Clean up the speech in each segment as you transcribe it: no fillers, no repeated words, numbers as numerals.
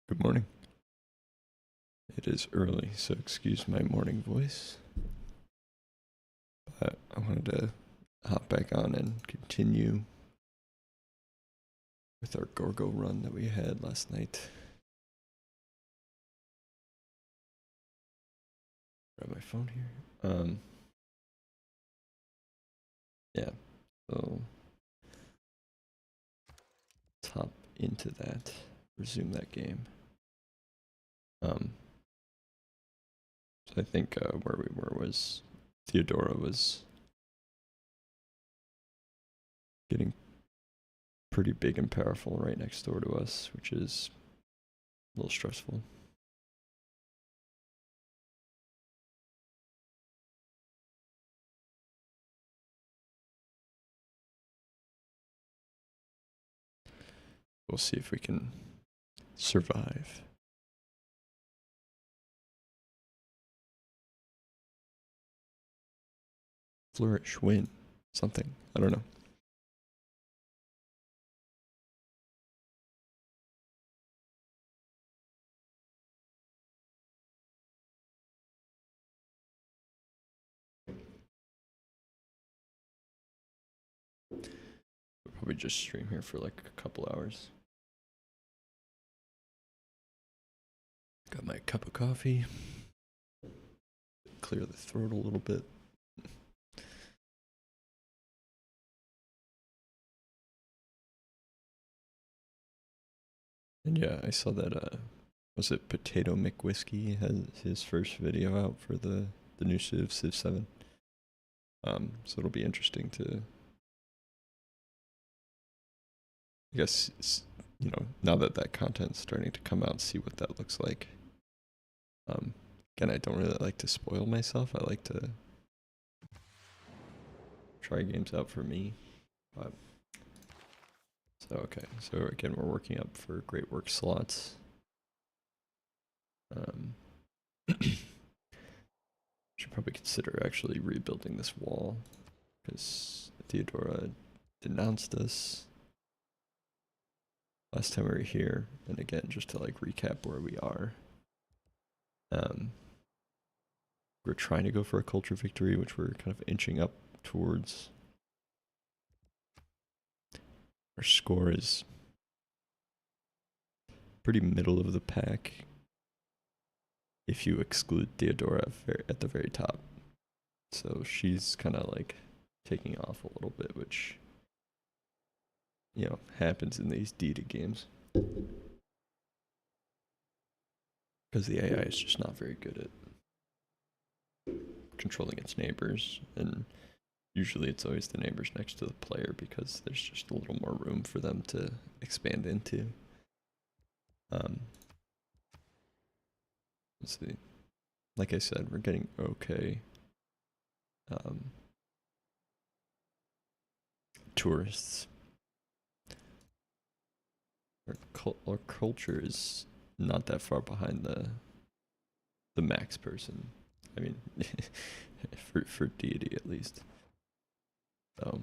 Good morning. It is early, so excuse my morning voice. But I wanted to hop back on and continue with our Gorgo run that we had last night. Grab my phone here. Yeah, so let's hop into that, resume that game. So I think where we were was Theodora was getting pretty big and powerful right next door to us, which is a little stressful. We'll see if we can survive. Flourish, win, something. I don't know. We'll probably just stream here for like a couple hours. Got my cup of coffee. Clear the throat a little bit. And yeah, I saw that, was it Potato McWhiskey has his first video out for the new Civ VII. So it'll be interesting to, I guess, you know, now that that content's starting to come out, see what that looks like. Again, I don't really like to spoil myself. I like to try games out for me. But so okay, so again, we're working up for great work slots. Should probably consider actually rebuilding this wall because Theodora denounced us last time we were here. And again, just to like recap where we are, we're trying to go for a culture victory, which we're kind of inching up towards. Our score is pretty middle of the pack if you exclude Theodora at the very top. So she's kind of like taking off a little bit, which, you know, happens in these DEITY games. Because the AI is just not very good at controlling its neighbors, and usually it's always the neighbors next to the player because there's just a little more room for them to expand into. Let's see. Like I said, we're getting okay. Tourists. Our culture is not that far behind the max person. I mean, for deity at least. Let's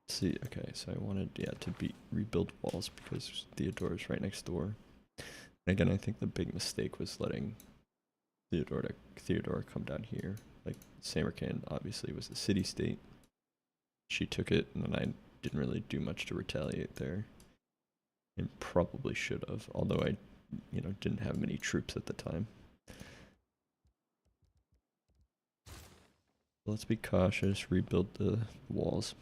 see. Okay, so I wanted to rebuild walls because Theodora's right next door. And again, I think the big mistake was letting Theodora come down here. Like Samarkand obviously was the city state. She took it, and then I didn't really do much to retaliate there. And probably should have, although I, you know, didn't have many troops at the time. Let's be cautious, rebuild the walls.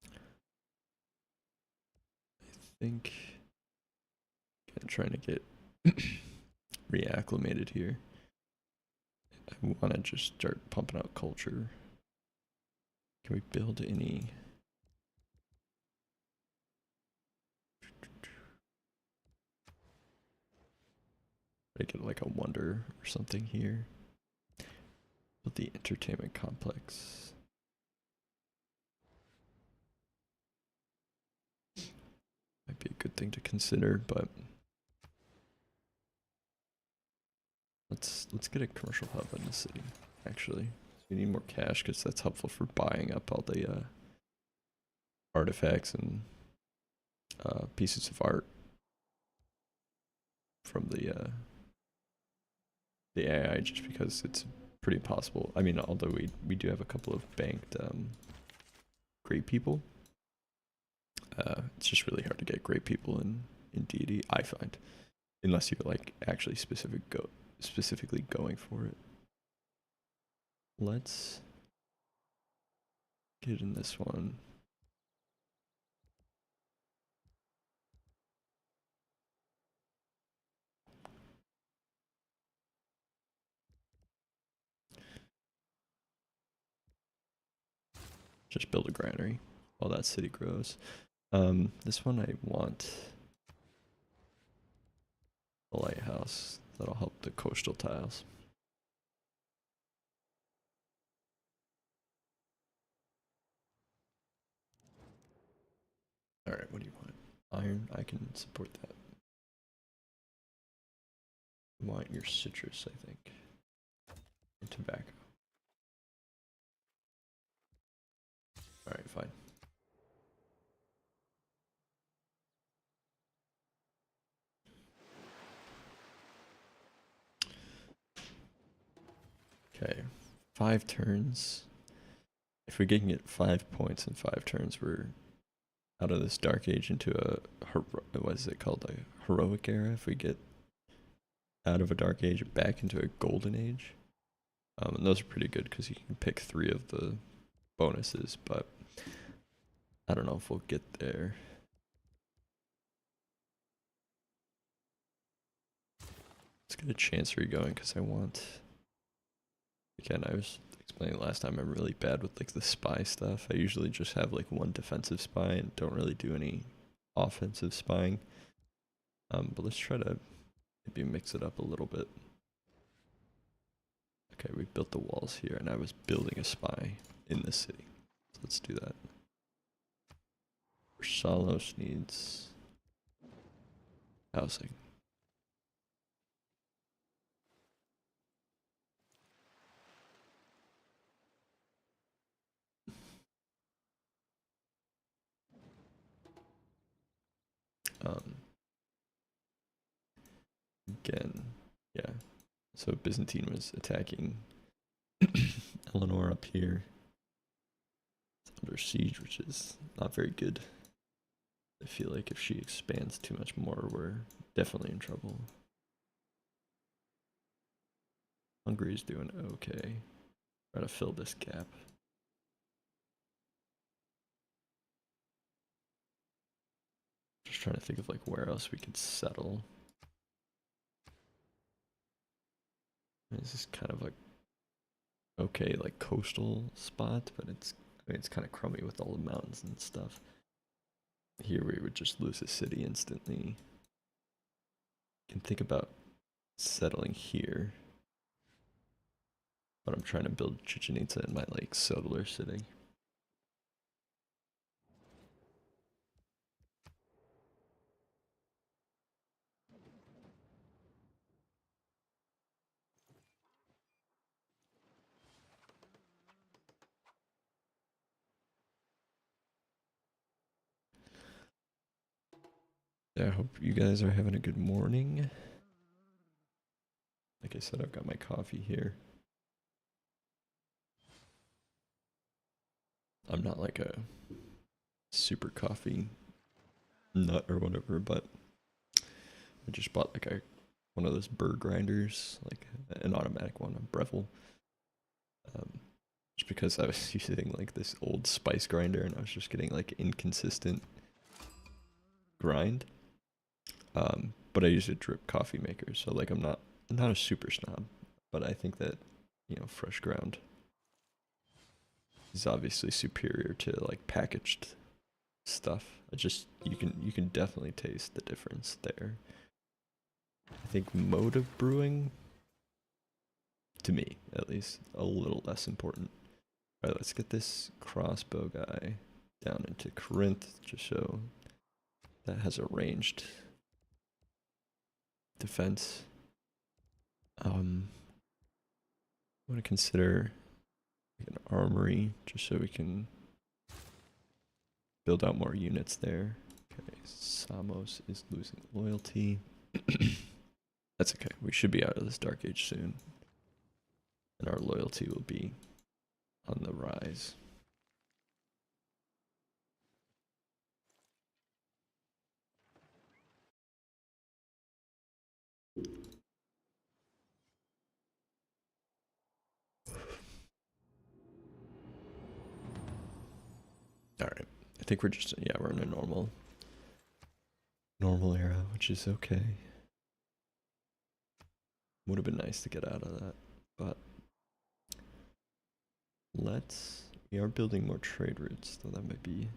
I think I'm trying to get reacclimated here. I want to just start pumping out culture. Can we build any? I get like a wonder or something here. Build the entertainment complex. Might be a good thing to consider, but let's get a commercial hub in the city. Actually, we need more cash because that's helpful for buying up all the artifacts and pieces of art from the AI just because it's pretty impossible. I mean, although we do have a couple of banked great people, it's just really hard to get great people in deity, I find, unless you're like actually specifically going for it. Let's get in this one. Just build a granary while that city grows. This one I want a lighthouse. That'll help the coastal tiles. Alright, what do you want? Iron? I can support that. You want your citrus, I think. And tobacco. Alright, fine. Okay, 5 turns. If we can get 5 points in 5 turns, we're out of this dark age into a what is it called, a heroic era. If we get out of a dark age back into a golden age, and those are pretty good because you can pick 3 of the bonuses, but I don't know if we'll get there. Let's get a chancery going because I want. Again, I was explaining last time I'm really bad with like the spy stuff. I usually just have like 1 defensive spy and don't really do any offensive spying. But let's try to maybe mix it up a little bit. Okay, we built the walls here and I was building a spy in the city. So let's do that. Salos needs housing. Again, yeah. So Byzantine was attacking Eleanor up here. It's under siege, which is not very good. I feel like if she expands too much more, we're definitely in trouble. Hungary's doing okay. Try to fill this gap. Just trying to think of like where else we could settle. This is kind of like okay, like coastal spot, but it's kind of crummy with all the mountains and stuff. Here we would just lose a city instantly. You can think about settling here, but I'm trying to build Chichen Itza in my like settler city. Yeah, I hope you guys are having a good morning. Like I said, I've got my coffee here. I'm not like a super coffee nut or whatever, but I just bought like one of those burr grinders, like an automatic one, a Breville. Just because I was using like this old spice grinder and I was just getting like inconsistent grind. But I use a drip coffee maker, so like I'm not a super snob, but I think that, you know, fresh ground is obviously superior to like packaged stuff. You can definitely taste the difference there. I think mode of brewing, to me at least, a little less important. Alright, let's get this crossbow guy down into Corinth just so that has a ranged defense. I want to consider like an armory just so we can build out more units there. Okay, Samos is losing loyalty. That's okay. We should be out of this dark age soon. And our loyalty will be on the rise. Alright. I think we're just, yeah, we're in a normal era, which is okay. Would have been nice to get out of that, but we are building more trade routes, though that might be,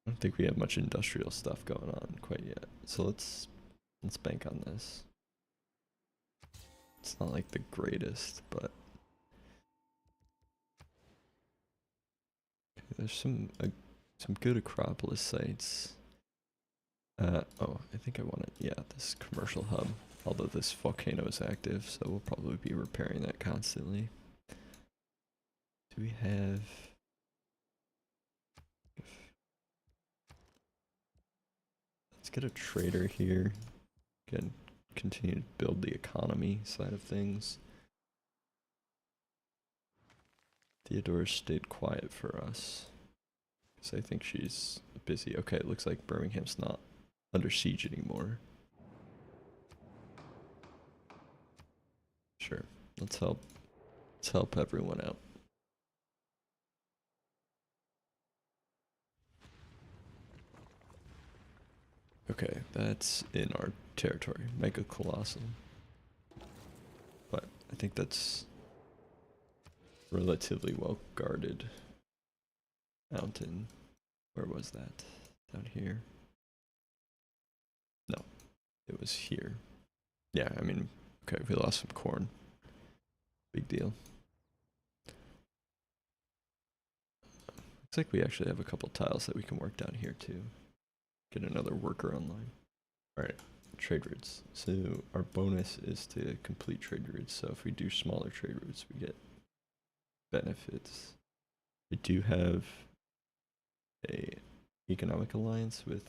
I don't think we have much industrial stuff going on quite yet. So let's bank on this. It's not like the greatest, but there's some good Acropolis sites. Oh, I think I want it. Yeah, this commercial hub. Although this volcano is active, so we'll probably be repairing that constantly. Do we have? Let's get a trader here. Again, continue to build the economy side of things. Theodora stayed quiet for us, because I think she's busy. Okay, it looks like Birmingham's not under siege anymore. Sure, let's help everyone out. Okay, that's in our territory, Mega Colossal. But I think that's relatively well guarded mountain. Where was that? Down here? No, it was here. Yeah, I mean, okay, we lost some corn. Big deal. Looks like we actually have a couple tiles that we can work down here too. Get another worker online. Alright, trade routes. So our bonus is to complete trade routes. So if we do smaller trade routes, we get benefits. We do have a economic alliance with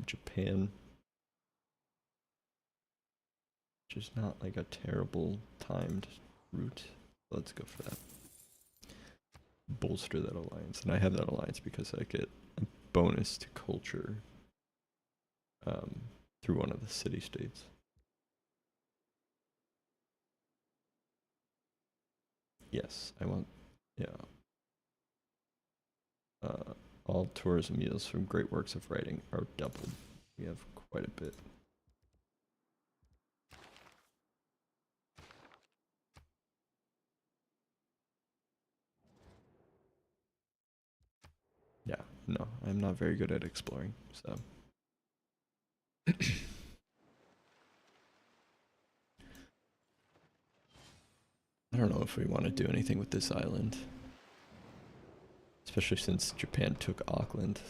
Japan, which is not like a terrible timed route. Let's go for that. Bolster that alliance, and I have that alliance because I get a bonus to culture through one of the city states. Yes, I want, yeah. All tourism meals from great works of writing are doubled. We have quite a bit. Yeah, no, I'm not very good at exploring, so. I don't know if we want to do anything with this island. Especially since Japan took Auckland.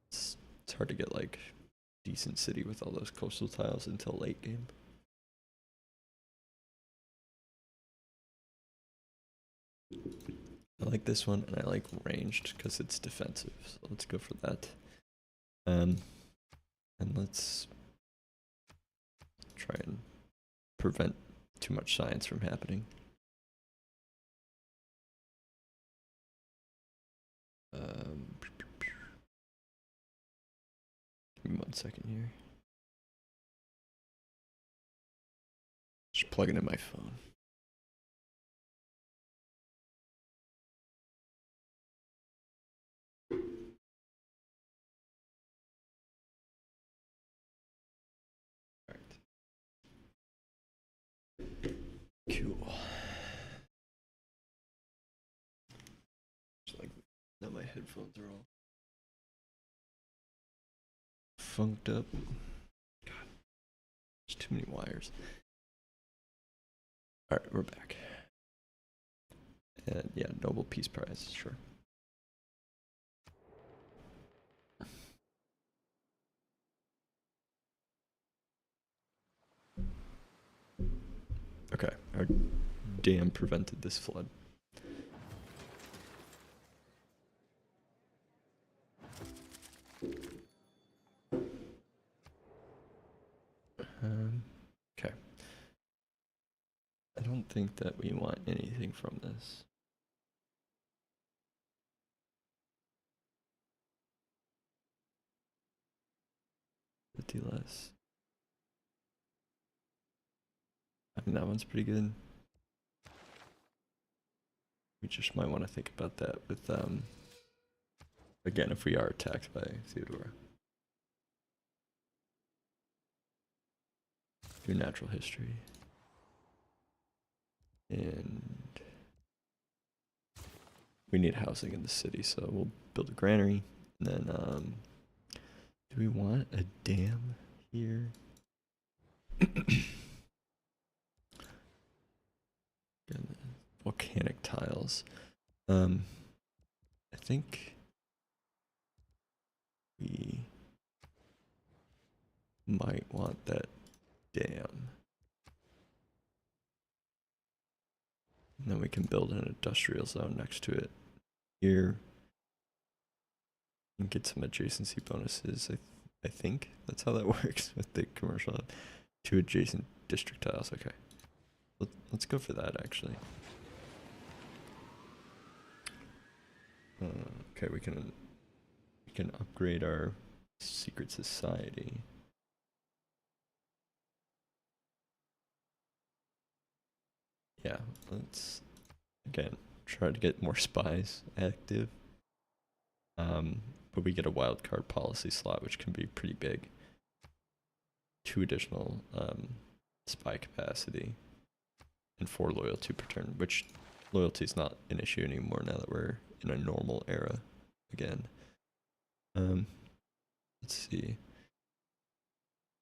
It's hard to get like decent city with all those coastal tiles until late game. I like this one, and I like ranged because it's defensive. So let's go for that. And let's try and prevent too much science from happening. Give me 1 second here. Just plugging in my phone. Alright. Cool. Just like now my headphones are all funked up. God, there's too many wires. Alright, we're back. And yeah, Nobel Peace Prize, sure. Okay, our dam prevented this flood. think that we want anything from this. 50 less. I mean, that one's pretty good. We just might want to think about that with, again, if we are attacked by Theodora. Do natural history. And we need housing in the city, so we'll build a granary. And then, do we want a dam here? Volcanic tiles. I think we might want that dam. And then we can build an industrial zone next to it here. And get some adjacency bonuses. I think that's how that works with the commercial hub. 2 adjacent district tiles. Okay. Let's go for that actually. Okay, we can upgrade our secret society. Yeah, let's again try to get more spies active. But we get a wildcard policy slot, which can be pretty big. 2 additional spy capacity and 4 loyalty per turn, which loyalty is not an issue anymore now that we're in a normal era again. Let's see.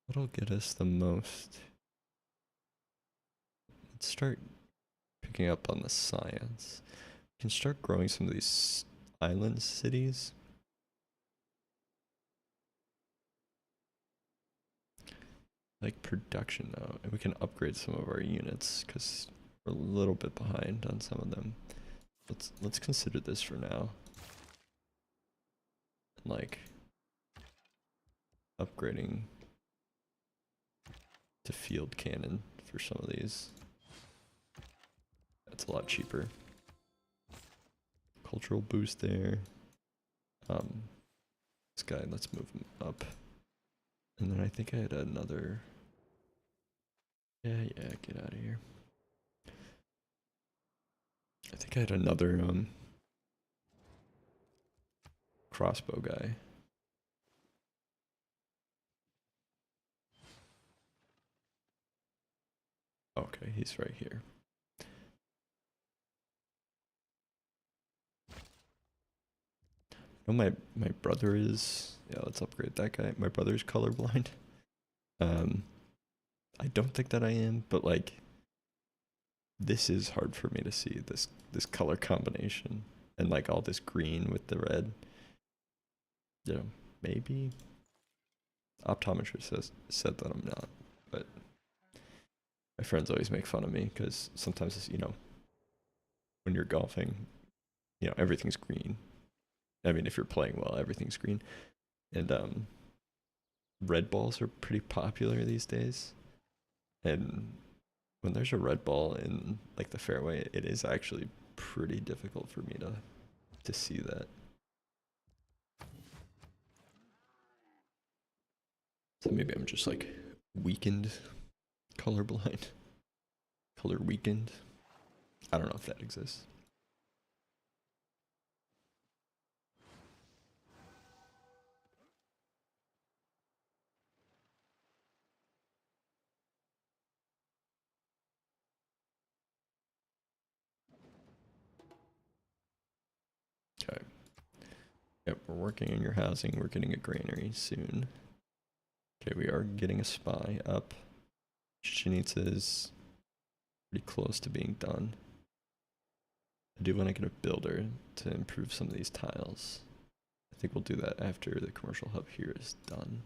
What'll get us the most? Let's start picking up on the science. We can start growing some of these island cities. Like production though, and we can upgrade some of our units because we're a little bit behind on some of them. Let's consider this for now. Like upgrading to field cannon for some of these. That's a lot cheaper. Cultural boost there. This guy, let's move him up. And then I think I had another. Yeah, get out of here. I think I had another crossbow guy. Okay, he's right here. I know my brother is. Yeah, let's upgrade that guy. My brother's colorblind. I don't think that I am, but like this is hard for me to see this color combination and like all this green with the red. You know, maybe optometrist said that I'm not, but my friends always make fun of me because sometimes it's, you know, when you're golfing, you know, everything's green. I mean, if you're playing well, everything's green. And red balls are pretty popular these days. And when there's a red ball in like the fairway, it is actually pretty difficult for me to see that. So maybe I'm just like weakened, colorblind, color weakened. I don't know if that exists. Okay. Yep, we're working on your housing. We're getting a granary soon. Okay, we are getting a spy up. Chichen Itza is pretty close to being done. I do want to get a builder to improve some of these tiles. I think we'll do that after the commercial hub here is done.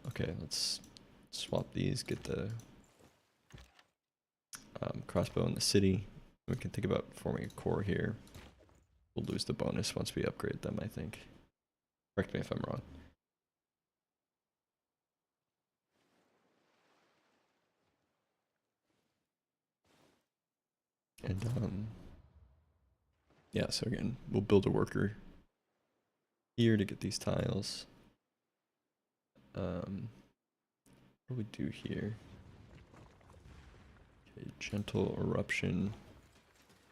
Okay, let's swap these, get the crossbow in the city. We can think about forming a core here. We'll lose the bonus once we upgrade them, I think. Correct me if I'm wrong. And yeah, so again, we'll build a worker here to get these tiles. What do we do here? Okay, gentle eruption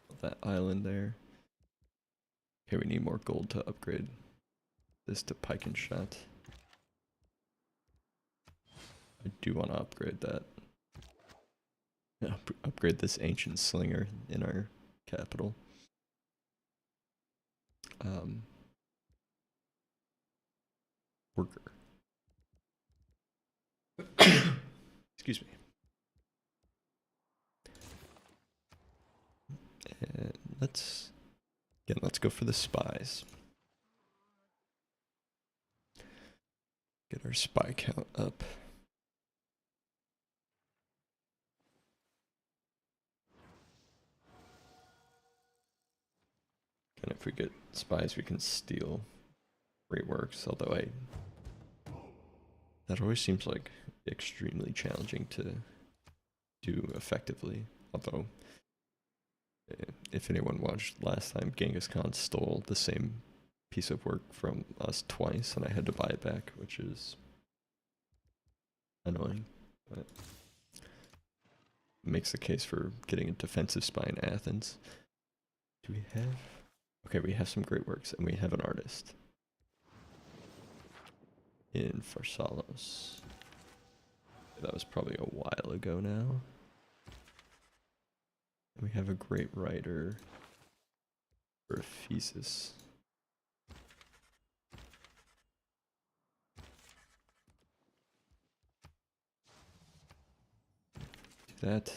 of that island there. Okay, we need more gold to upgrade this to pike and shot. I do want to upgrade that. Upgrade this ancient slinger in our capital. Worker. Excuse me. And let's go for the spies. Get our spy count up. And if we get spies, we can steal great works. Although that always seems like extremely challenging to do effectively. Although, if anyone watched last time, Genghis Khan stole the same piece of work from us twice, and I had to buy it back, which is annoying. But makes the case for getting a defensive spy in Athens. Do we have? Okay, we have some great works, and we have an artist in Pharsalos. That was probably a while ago now. And we have a great writer for Ephesus. Do that.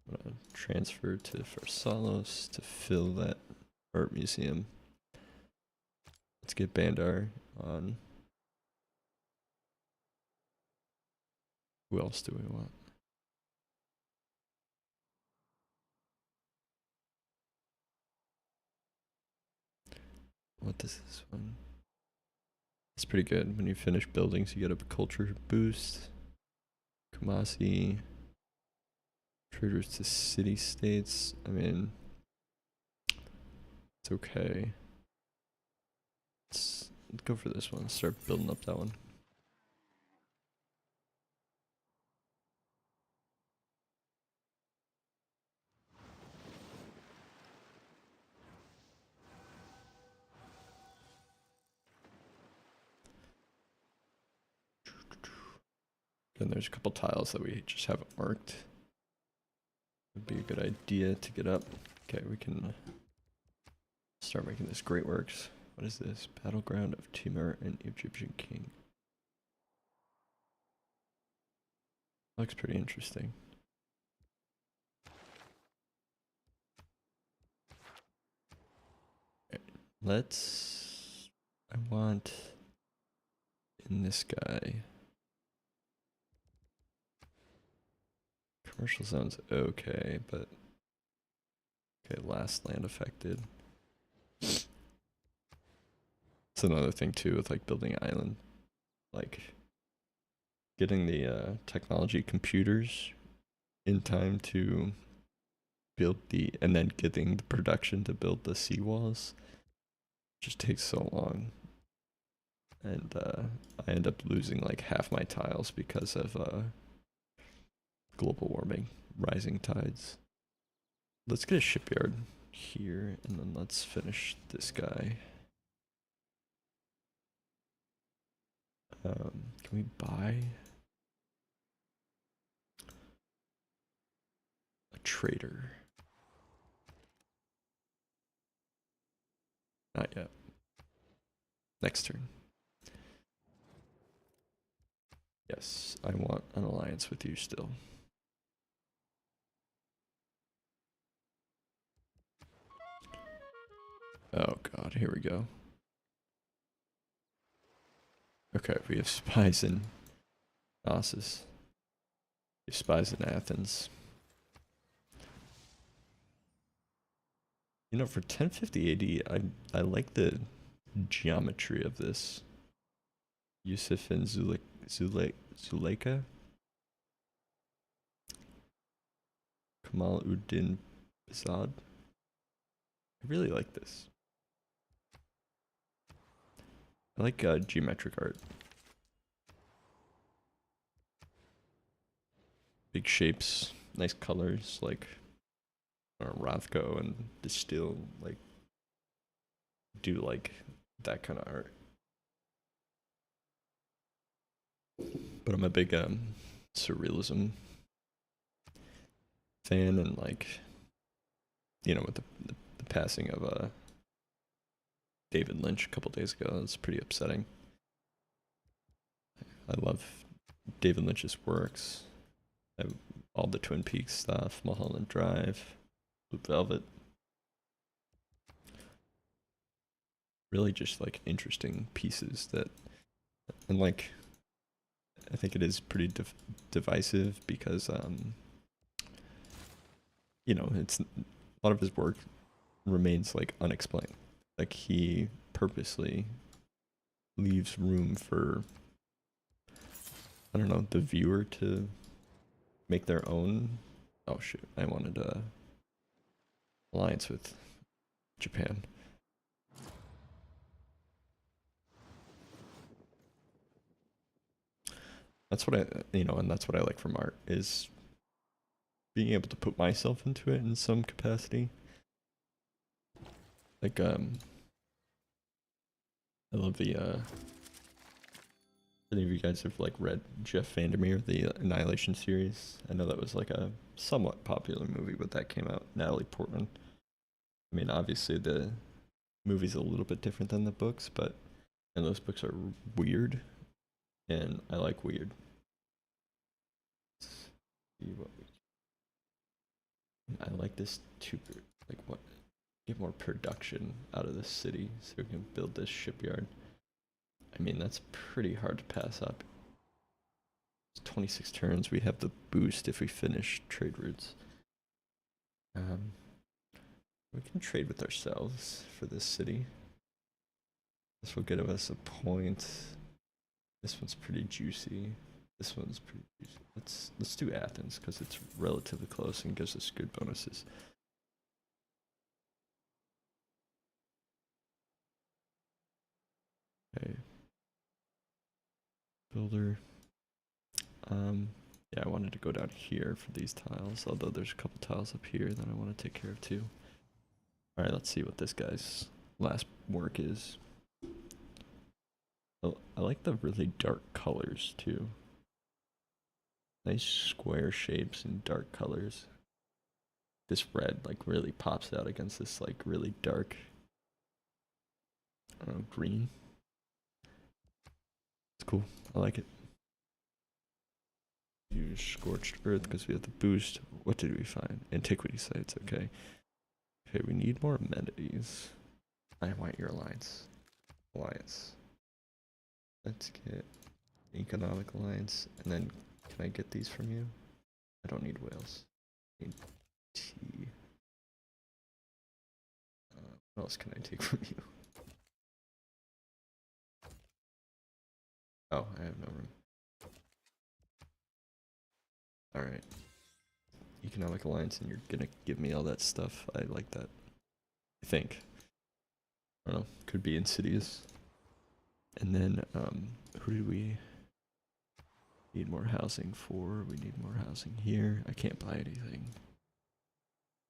I'm gonna transfer to Pharsalos to fill that art museum. Let's get Bandar on. Who else do we want? What is this one? It's pretty good. When you finish buildings, you get a culture boost. Kumasi. Traders to city states. I mean, it's okay. Let's go for this one. Start building up that one. And there's a couple tiles that we just haven't marked. Would be a good idea to get up. Okay, we can start making this great works. What is this? Battleground of Timur and Egyptian King. Looks pretty interesting. Right, I want in this guy. Commercial zone's okay, but okay, last land affected. It's another thing too with like building an island, like getting the technology computers in time to build and then getting the production to build the seawalls just takes so long. And I end up losing like half my tiles because of global warming, rising tides. Let's get a shipyard here, and then let's finish this guy. Can we buy a trader? Not yet. Next turn. Yes, I want an alliance with you still. Oh god, here we go. Okay, we have spies in Knossos. We have spies in Athens. You know, for 1050 AD, I like the geometry of this. Yusuf and Zuleika. Kamal Uddin Bazad. I really like this. I like geometric art. Big shapes, nice colors, like Rothko and Distill, like do like that kind of art. But I'm a big surrealism fan, and like, you know, with the passing of David Lynch a couple days ago, it's pretty upsetting. I love David Lynch's works. I have all the Twin Peaks stuff, Mulholland Drive, Blue Velvet. Really just like interesting pieces that, and like, I think it is pretty divisive because, you know, it's a lot of his work remains like unexplained. Like he purposely leaves room for, I don't know, the viewer to make their own. Oh shoot! I wanted a alliance with Japan. That's what I, you know, and that's what I like from art, is being able to put myself into it in some capacity. Like I love the any of you guys have like read Jeff Vandermeer, the Annihilation series? I know that was like a somewhat popular movie, but that came out. Natalie Portman. I mean, obviously the movie's a little bit different than the books, but and those books are weird, and I like weird. I like this too. Like what? Get more production out of this city so we can build this shipyard. I mean, that's pretty hard to pass up. It's 26 turns. We have the boost if we finish trade routes. We can trade with ourselves for this city. This will get us a point. This one's pretty juicy. This one's pretty juicy. Let's do Athens because it's relatively close and gives us good bonuses. Okay. Builder. Yeah, I wanted to go down here for these tiles, although there's a couple tiles up here that I want to take care of too. Alright, let's see what this guy's last work is. Oh, I like the really dark colors too. Nice square shapes and dark colors. This red like really pops out against this like really dark, I don't know, green. It's cool. I like it. Use Scorched Earth because we have the boost. What did we find? Antiquity sites, okay. Okay, we need more amenities. I want your alliance. Let's get economic alliance, and then can I get these from you? I don't need whales. I need tea. What else can I take from you? Oh, I have no room. Alright. Economic alliance, and you're gonna give me all that stuff. I like that. I think. I don't know. Could be Insidious. And then, who do we need more housing for? We need more housing here. I can't buy anything.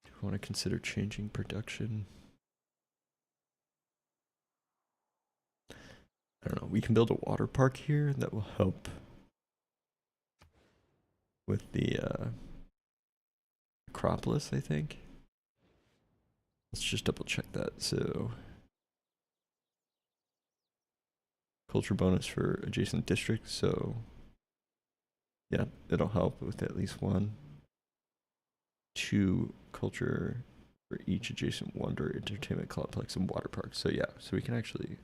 Do you want to consider changing production? I don't know. We can build a water park here that will help with the Acropolis, I think. Let's just double check that. So, culture bonus for adjacent districts. So, yeah, it'll help with at least 1. 2 culture for each adjacent wonder, entertainment complex, and water park. So yeah, so we can actually,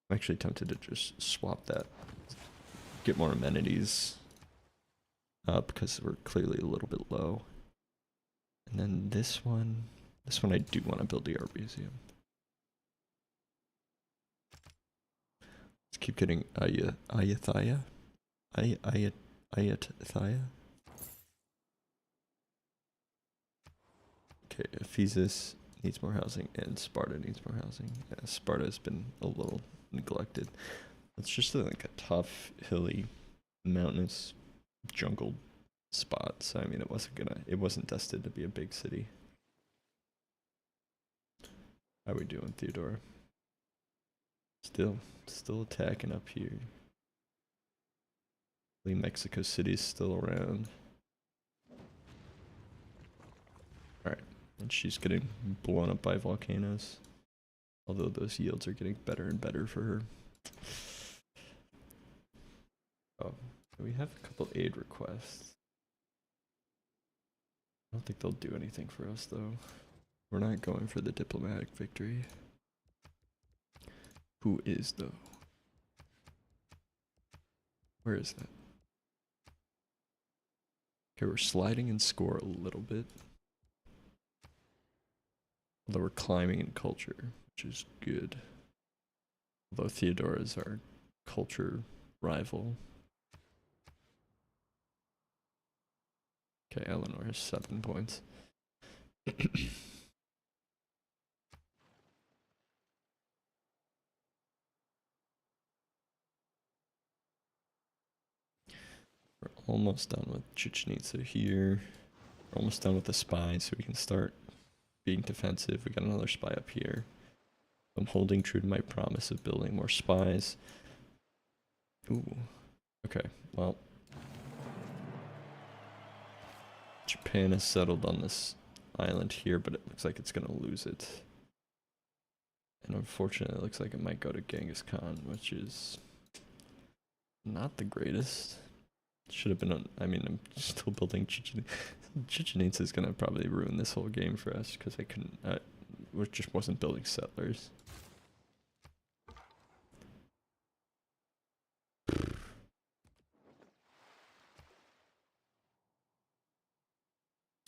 I'm actually tempted to just swap that, get more amenities, because we're clearly a little bit low. And then this one I do want to build the art museum. Let's keep getting Ayathaya. Ayathaya. Okay, Ephesus needs more housing, and Sparta needs more housing. Yeah, Sparta's been a little neglected. It's just like a tough, hilly, mountainous, jungled spot. So I mean, it wasn't destined to be a big city. How we doing, Theodore? Still attacking up here. Mexico City's still around. Alright, and she's getting blown up by volcanoes. Although those yields are getting better and better for her. Oh, we have a couple aid requests. I don't think they'll do anything for us though. We're not going for the diplomatic victory. Who is though? Where is that? Okay, we're sliding in score a little bit. Although we're climbing in culture, which is good. Although Theodora is our culture rival. Okay, Eleanor has 7 points. We're almost done with Chichen Itza here. We're almost done with the spies, so we can start being defensive. We got another spy up here. I'm holding true to my promise of building more spies. Ooh. Okay, well. Japan has settled on this island here, but it looks like it's gonna lose it. And unfortunately, it looks like it might go to Genghis Khan, which is not the greatest. Should have been on, I mean, I'm still building Chichen Itza is gonna probably ruin this whole game for us because I couldn't, just wasn't building settlers.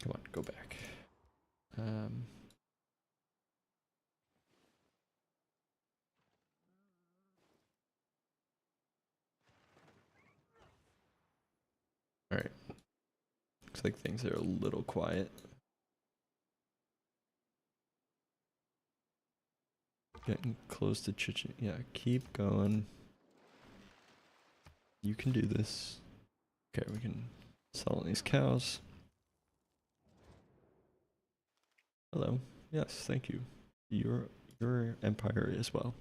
Come on, go back. Alright. Looks like things are a little quiet. Getting close to Chichen. Yeah, keep going. You can do this. Okay, we can sell these cows. Hello. Yes, thank you. Your empire as well.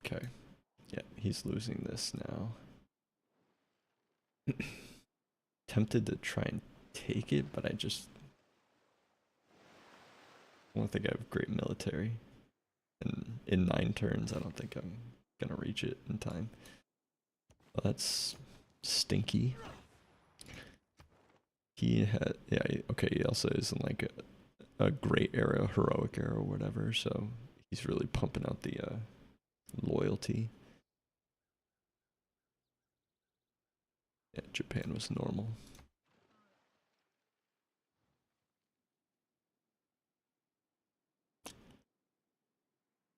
Okay. Yeah, he's losing this now. Tempted to try and take it, but I don't think I have great military. And in 9 turns, I don't think I'm gonna reach it in time. Well, that's stinky. He had, yeah, okay, he also isn't like a great era, heroic era or whatever, so he's really pumping out the loyalty. Yeah, Japan was normal.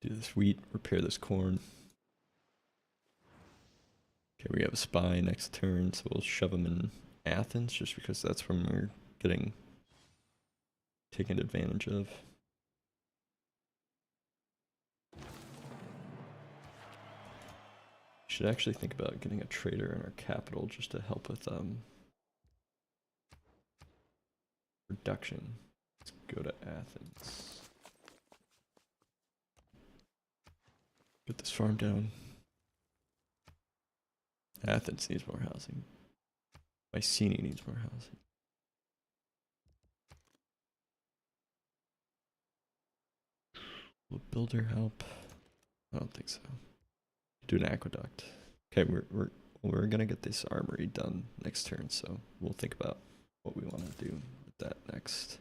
Do this wheat, repair this corn. Okay, we have a spy next turn, so we'll shove him in Athens just because that's when we're getting taken advantage of. Should actually think about getting a trader in our capital just to help with production. Let's go to Athens. Get this farm down. Athens needs more housing. Mycenae needs more housing. Will builder help? I don't think so. Do an aqueduct. Okay, we're gonna get this armory done next turn, so we'll think about what we want to do with that next.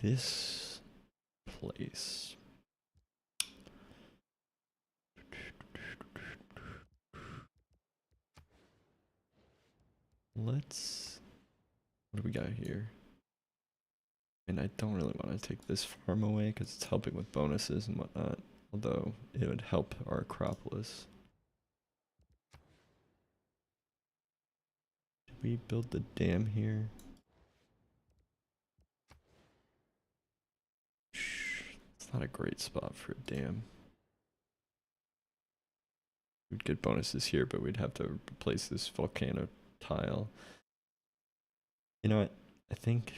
This place. Let's. What do we got here? And I don't really want to take this farm away because it's helping with bonuses and whatnot. Although it would help our Acropolis. Did we build the dam here? It's not a great spot for a dam. We'd get bonuses here, but we'd have to replace this volcano tile. You know what? I think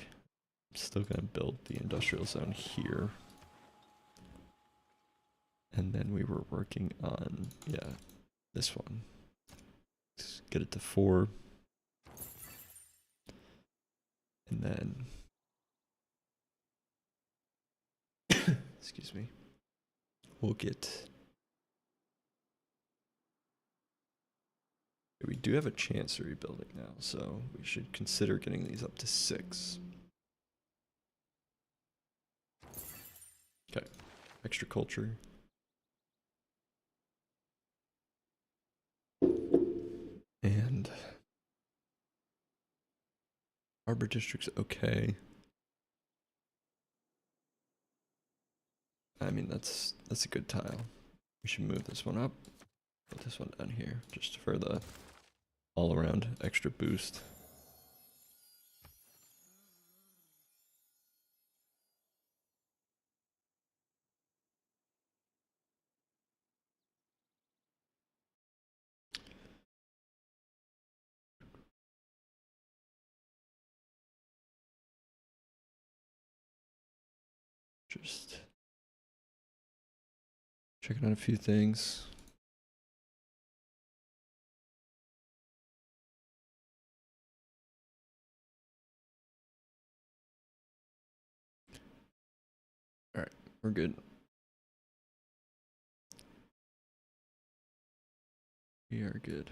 I'm still gonna build the industrial zone here. And then we were working on, yeah, this one. Let's get it to 4. And then, excuse me, we'll get, we do have a chancery building now, so we should consider getting these up to 6. Okay, extra culture. And Arbor District's okay. I mean, that's a good tile. We should move this one up. Put this one down here, just for the all-around extra boost. Just checking out a few things. All right, we're good. We are good.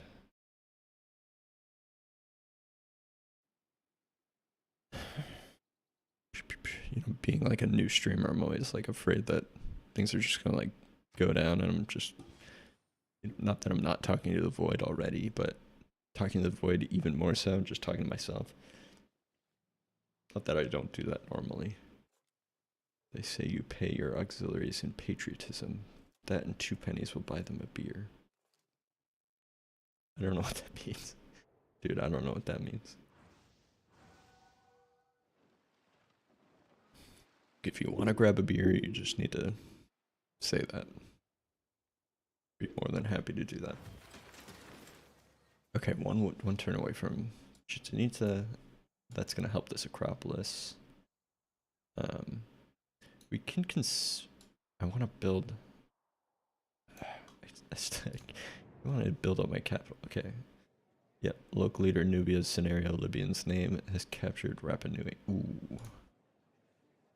You know, being like a new streamer, I'm always like afraid that things are just gonna like go down, and I'm just, not that I'm not talking to the void already, but talking to the void even more so, just talking to myself. Not that I don't do that normally. They say you pay your auxiliaries in patriotism. That and 2 pennies will buy them a beer. I don't know what that means. Dude, I don't know what that means. If you want to grab a beer, you just need to say that. Be more than happy to do that. Okay, one turn away from Chichen Itza. That's gonna help this Acropolis. We can I want to build. I want to build up my capital. Okay. Yep. Local leader Nubia's scenario Libyan's name has captured Rapa Nui. Ooh.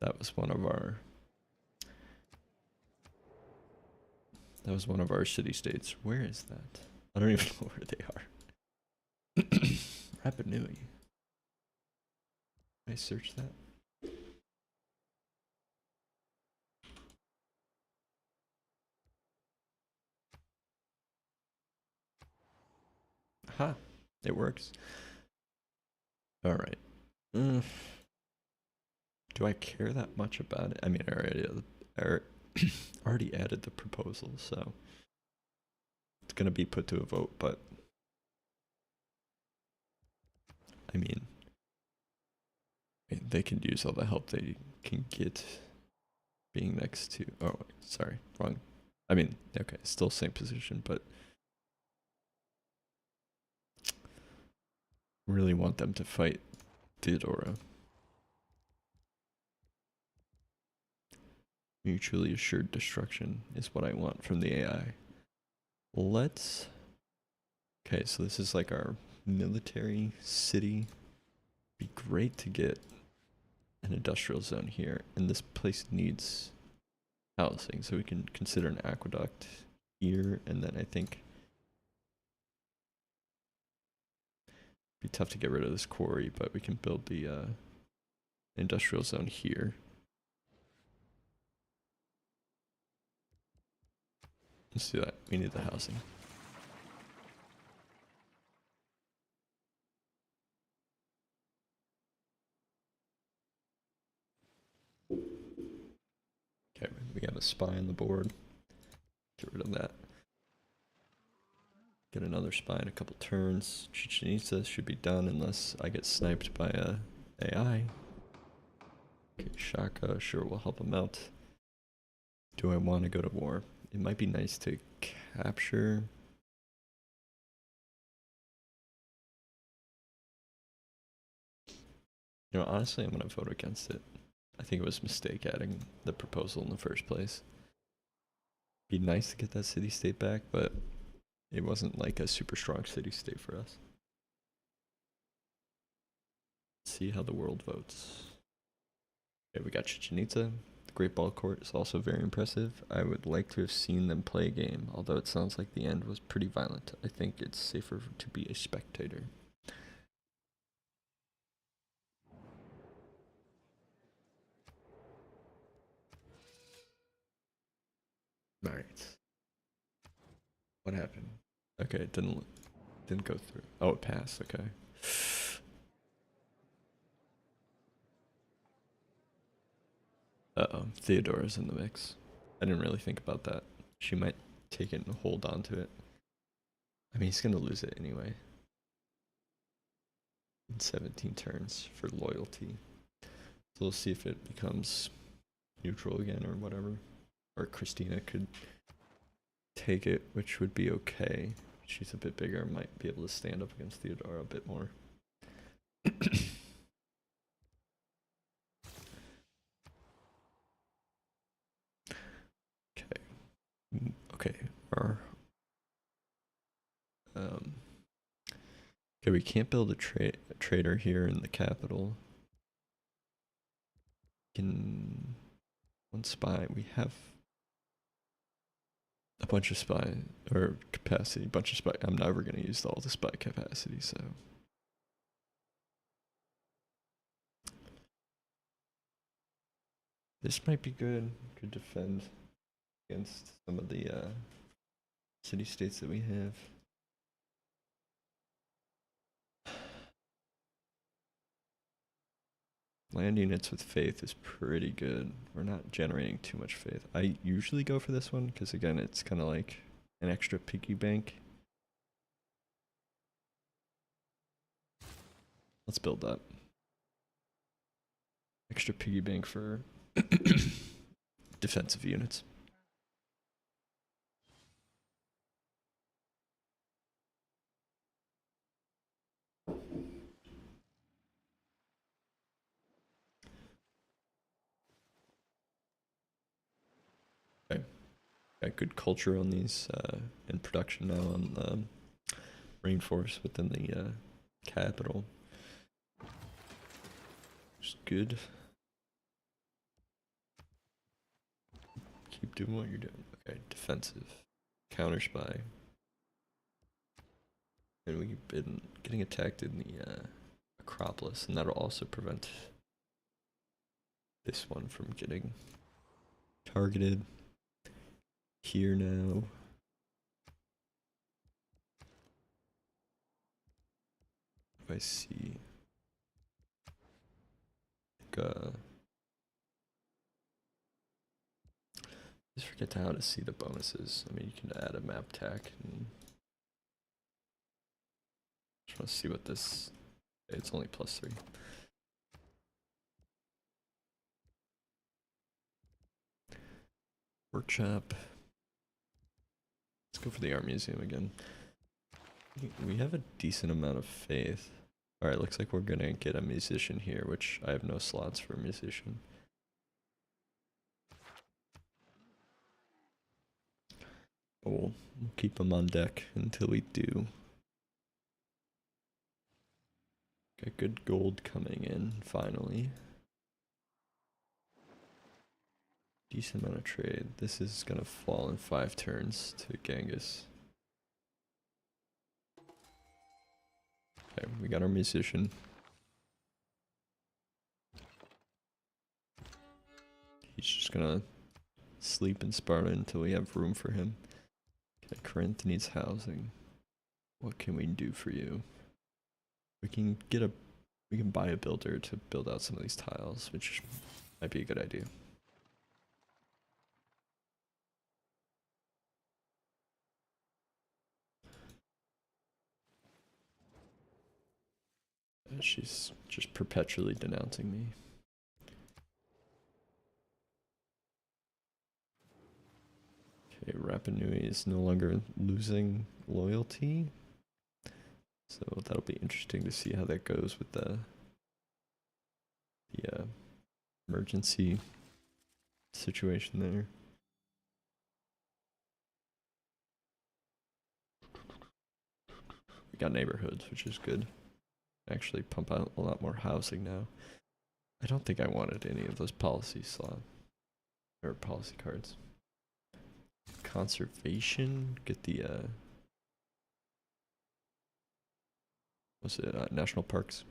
That was one of our. That was one of our city states. Where is that? I don't even know where they are. Rapa Nui. Can I search that? Aha. It works. Alright. Do I care that much about it? I mean, I already added the proposal, so it's gonna be put to a vote, but I mean, they can use all the help they can get being next to, oh, sorry, wrong. I mean, okay, still same position, but really want them to fight Theodora. Mutually assured destruction is what I want from the AI. Let's, okay, so this is like our military city. Be great to get an industrial zone here, and this place needs housing, so we can consider an aqueduct here, and then I think it'd be tough to get rid of this quarry, but we can build the industrial zone here. Let's do that. We need the housing. Okay, we have a spy on the board. Get rid of that. Get another spy in a couple turns. Chichen Itza should be done unless I get sniped by a AI. Okay, Shaka, sure, we'll help him out. Do I want to go to war? It might be nice to capture. You know, honestly, I'm going to vote against it. I think it was a mistake adding the proposal in the first place. Be nice to get that city-state back, but it wasn't like a super strong city-state for us. See how the world votes. Okay, we got Chichen Itza. The Great Ball Court is also very impressive. I would like to have seen them play a game, although it sounds like the end was pretty violent. I think it's safer to be a spectator. Alright. What happened? Okay, it didn't go through. Oh, it passed, okay. Uh-oh, Theodora's in the mix. I didn't really think about that. She might take it and hold on to it. I mean, he's gonna lose it anyway. In 17 turns for loyalty. So we'll see if it becomes neutral again or whatever. Or Christina could take it, which would be okay. She's a bit bigger, might be able to stand up against Theodora a bit more. Okay, our okay, we can't build a trader here in the capital. Can one spy? We have a bunch of spy or capacity, bunch of spy. I'm never gonna use all the spy capacity, so this might be good. Could defend against some of the city-states that we have. Land units with faith is pretty good. We're not generating too much faith. I usually go for this one because again, it's kind of like an extra piggy bank. Let's build that. Extra piggy bank for defensive units. Okay. Got good culture on these and production now on the rainforest within the capital. Which is good. Keep doing what you're doing. Okay, defensive. Counter spy. And we've been getting attacked in the Acropolis, and that'll also prevent this one from getting targeted. Here now. If I see just forget how to see the bonuses. I mean, you can add a map tack and just want to see what this. It's only +3. Workshop. Let's go for the art museum again. We have a decent amount of faith. Alright, looks like we're gonna get a musician here, which I have no slots for a musician. We'll keep him on deck until we do. Got good gold coming in, finally. Decent amount of trade. This is gonna fall in 5 turns to Genghis. Okay, we got our musician. He's just gonna sleep in Sparta until we have room for him. Okay, Corinth needs housing. What can we do for you? We can buy a builder to build out some of these tiles, which might be a good idea. She's just perpetually denouncing me. Okay, Rapa Nui is no longer losing loyalty. So that'll be interesting to see how that goes with the emergency situation there. We got neighborhoods, which is good. Actually pump out a lot more housing now. I don't think I wanted any of those policy slots or policy cards. Conservation, get the what's it? National parks.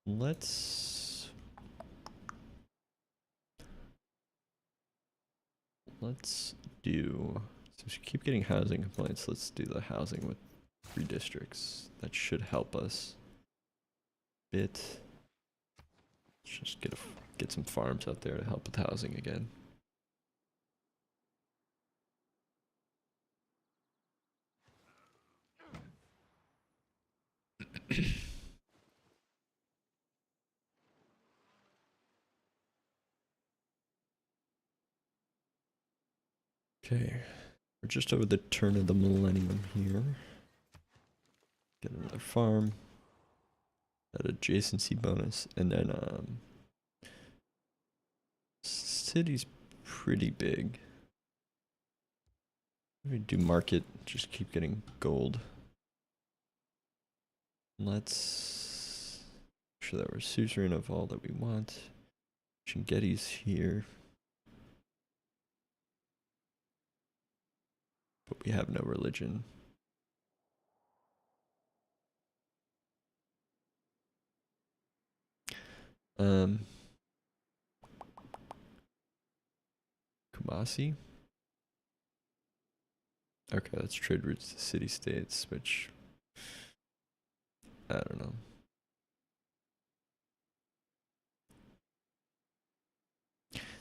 Let's do, since we keep getting housing complaints, let's do the housing with 3 districts. That should help us a bit. Let's just get some farms out there to help with housing again. Okay, we're just over the turn of the millennium here. Get another farm. That adjacency bonus, and then city's pretty big. We do market, just keep getting gold. Let's make sure that we're suzerain of all that we want. Chingetti's here. But we have no religion. Kumasi? Okay, that's trade routes to city states, which I don't know.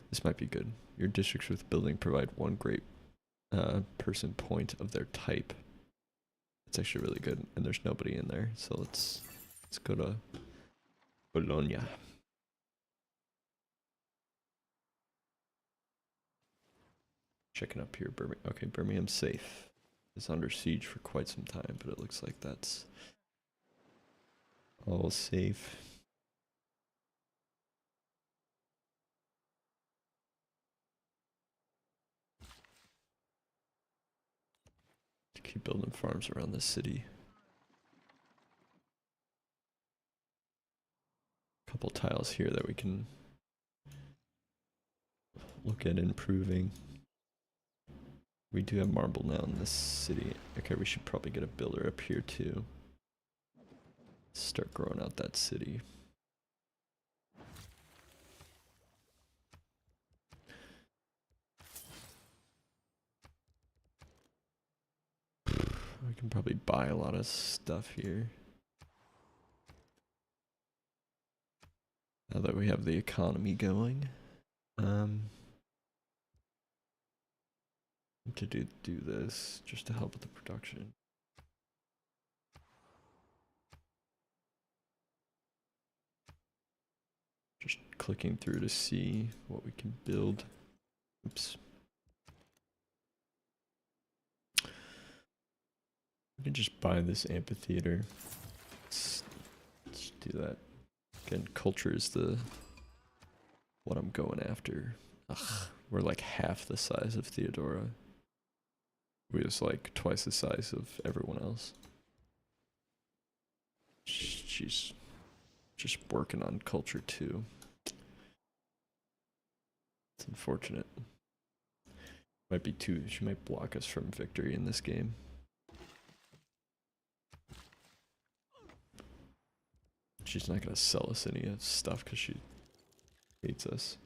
This might be good. Your districts with building provide 1 great person point of their type. It's actually really good, and there's nobody in there, so let's go to Bologna. Checking up here, Birmingham. Okay, Birmingham's safe. It's under siege for quite some time, but it looks like that's all safe. To keep building farms around the city. Couple tiles here that we can look at improving. We do have marble now in this city. Okay, we should probably get a builder up here too. Start growing out that city. We can probably buy a lot of stuff here. Now that we have the economy going. To do this just to help with the production. Just clicking through to see what we can build. Oops. We can just buy this amphitheater. Let's do that. Again, culture is what I'm going after. Ugh, we're like half the size of Theodora. We was like twice the size of everyone else. She's just working on culture too. It's unfortunate. Might be too. She might block us from victory in this game. She's not gonna sell us any stuff because she hates us.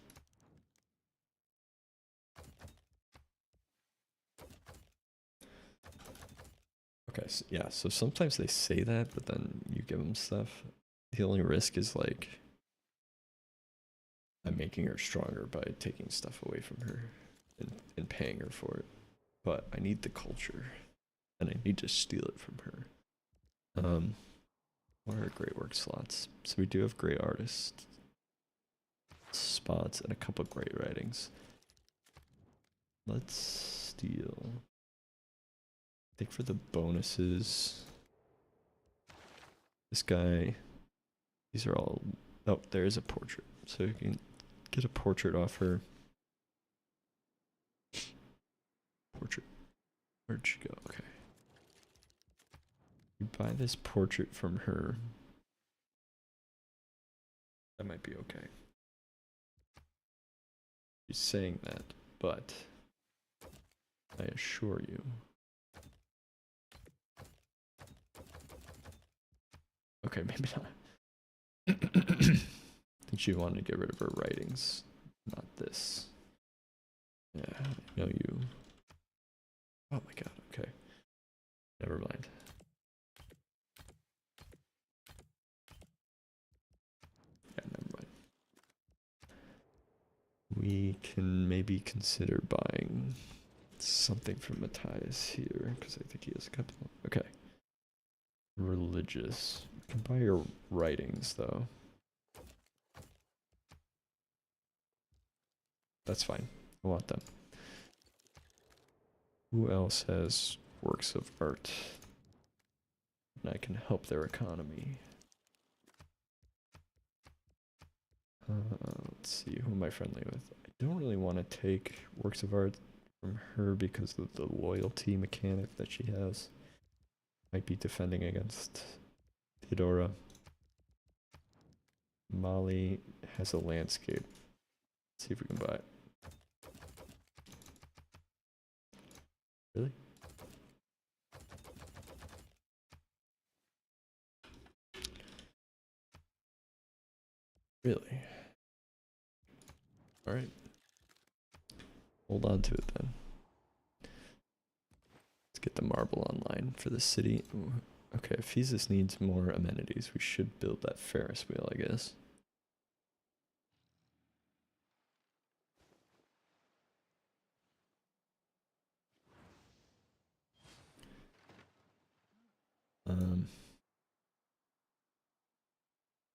Okay, so yeah, so sometimes they say that, but then you give them stuff. The only risk is like I'm making her stronger by taking stuff away from her and paying her for it. But I need the culture, and I need to steal it from her. What are great work slots? So we do have great artists spots and a couple great writings. Let's steal. I think for the bonuses, this guy, these are all, oh, there is a portrait. So you can get a portrait off her. Portrait. Where'd she go? Okay. You buy this portrait from her. That might be okay. She's saying that, but I assure you. Okay, maybe not. I think she wanted to get rid of her writings, not this. Yeah, I know you. Oh my god, okay. Never mind. Yeah, never mind. We can maybe consider buying something from Matthias here, because I think he has a couple. Okay. Religious. You can buy your writings, though. That's fine. I want them. Who else has works of art? And I can help their economy. Let's see, who am I friendly with? I don't really want to take works of art from her because of the loyalty mechanic that she has. Might be defending against Theodora. Molly has a landscape. Let's see if we can buy it. Really? Really? Alright. Hold on to it then. Let's get the marble online for the city. Ooh. Okay, Ephesus needs more amenities. We should build that Ferris wheel, I guess.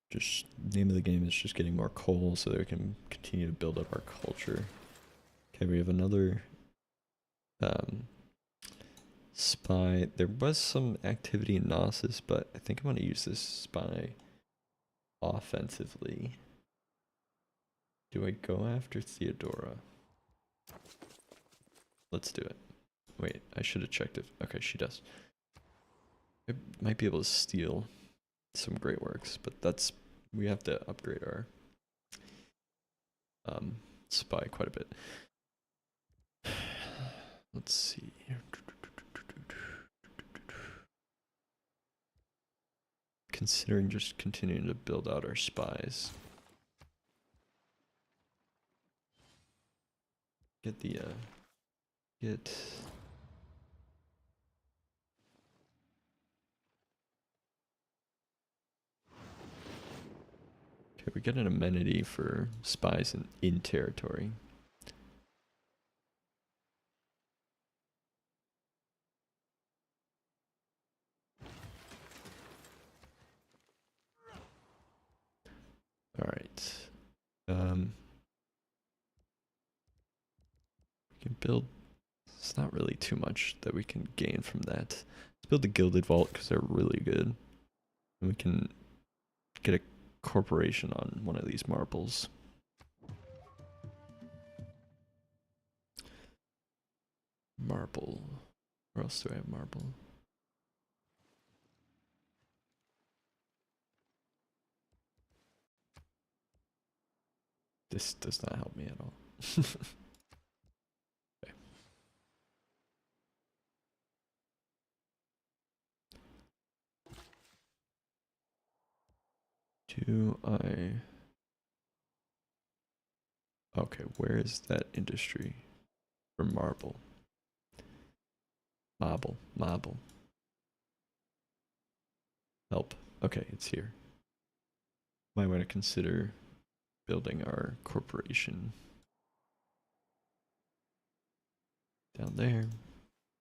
Just name of the game is just getting more coal so that we can continue to build up our culture. Okay, we have another spy. There was some activity in Gnosis, but I think I'm going to use this spy offensively. Do I go after Theodora? Let's do it. Wait, I should have checked if... Okay, she does. I might be able to steal some great works, but that's... We have to upgrade our spy quite a bit. Let's see. Considering just continuing to build out our spies. Get the get okay, we get an amenity for spies in territory. All right. We can build. It's not really too much that we can gain from that. Let's build the Gilded Vault because they're really good, and we can get a corporation on one of these marbles. Marble. Where else do I have marble? This does not help me at all. Okay. Do I... Okay, where is that industry for marble? Marble. Help. Okay, it's here. Might want to consider building our corporation down there.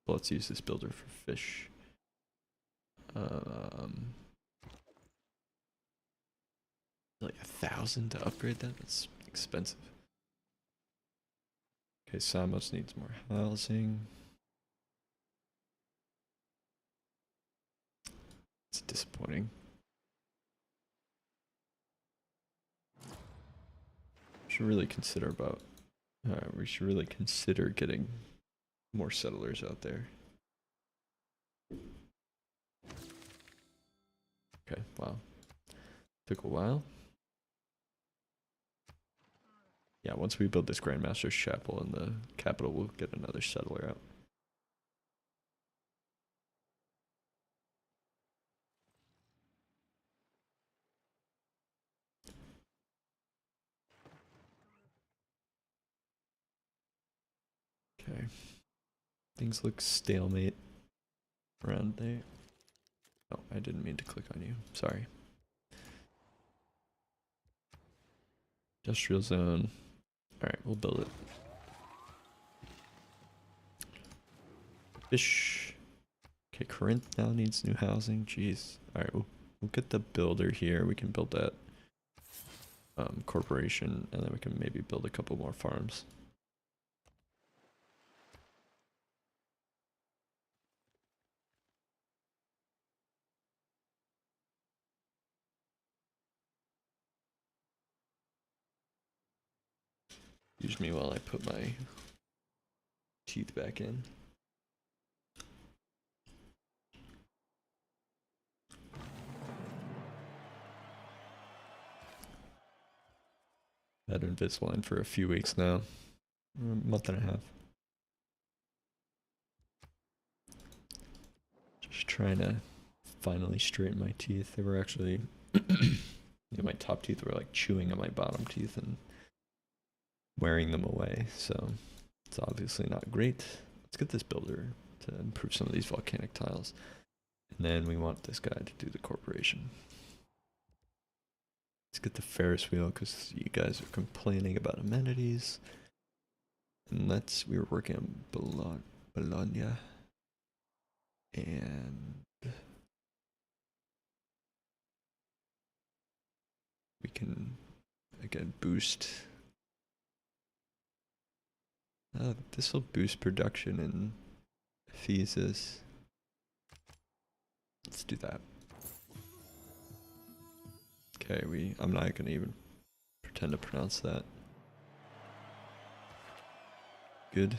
Well, let's use this builder for fish. Like 1,000 to upgrade that? That's expensive. Okay, Samos needs more housing. It's disappointing. Should really consider about. We should really consider getting more settlers out there. Okay, wow. Took a while. Yeah, once we build this Grandmaster's Chapel in the capital, we'll get another settler out. Okay. Things look stalemate around there. Oh, I didn't mean to click on you. Sorry. Industrial zone. Alright, we'll build it. Fish. Okay, Corinth now needs new housing. Jeez. Alright, we'll get the builder here. We can build that corporation, and then we can maybe build a couple more farms. Excuse me while I put my teeth back in. Had Invisalign for a few weeks now. A month and a half. Just trying to finally straighten my teeth. They were actually, my top teeth were like chewing on my bottom teeth and wearing them away. So it's obviously not great. Let's get this builder to improve some of these volcanic tiles. And then we want this guy to do the corporation. Let's get the Ferris wheel because you guys are complaining about amenities. And we were working on Bologna. And we can, again, boost. This will boost production in Ephesus. Let's do that. Okay, I'm not gonna even pretend to pronounce that. Good.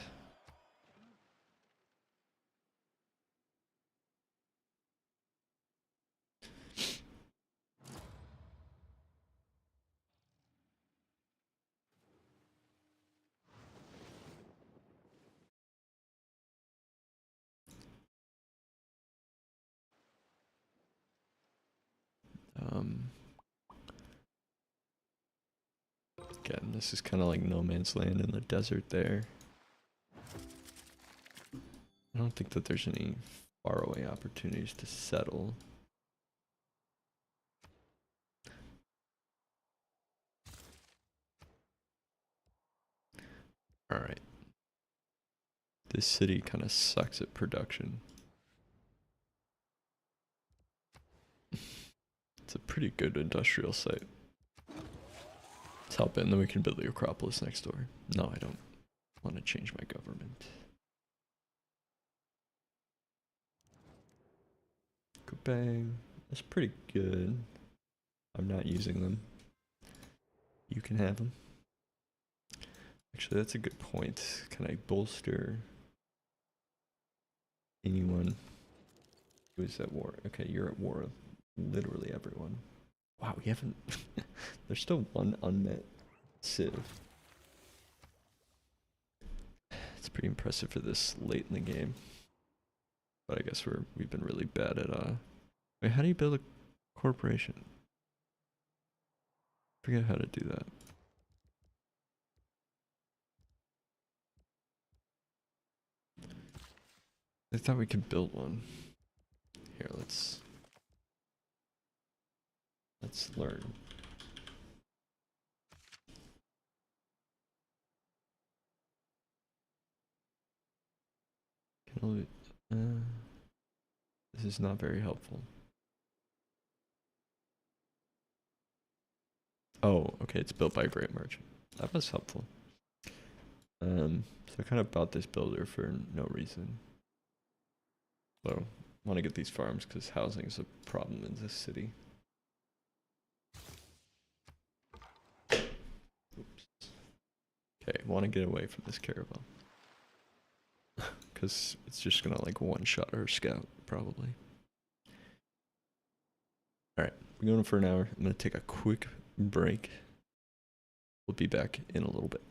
Again, this is kind of like no man's land in the desert there. I don't think that there's any faraway opportunities to settle. Alright. This city kind of sucks at production. It's a pretty good industrial site. Let's help it, and then we can build the Acropolis next door. No, I don't want to change my government. Kupang. That's pretty good. I'm not using them. You can have them. Actually, that's a good point. Can I bolster anyone who is at war? Okay, you're at war with literally everyone. Wow, we haven't... There's still one unmet civ. It's pretty impressive for this late in the game. But I guess we've been really bad at wait, how do you build a corporation? Forget how to do that. I thought we could build one. Here, let's learn. This is not very helpful. Oh, okay, it's built by a great merchant. That was helpful. So I kind of bought this builder for no reason. So I want to get these farms because housing is a problem in this city. Oops. Okay, want to get away from this caravel. Because it's just gonna like one-shot her scout, probably. Alright, we're going for an hour. I'm gonna take a quick break. We'll be back in a little bit.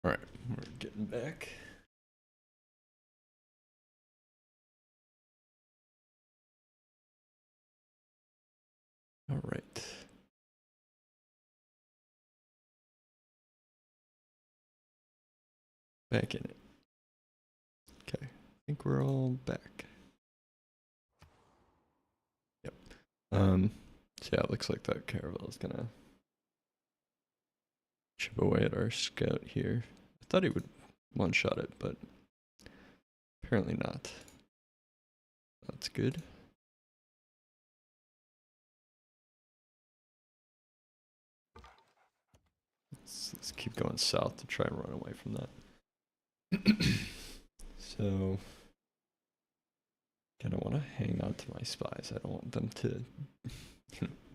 Alright, we're getting back. Alright. Back in it. Okay, I think we're all back. Yep. So yeah, it looks like that caravel is gonna chip away at our scout here. I thought he would one-shot it, but apparently not. That's good. Let's keep going south to try and run away from that. So, kind of want to hang on to my spies. I don't want them to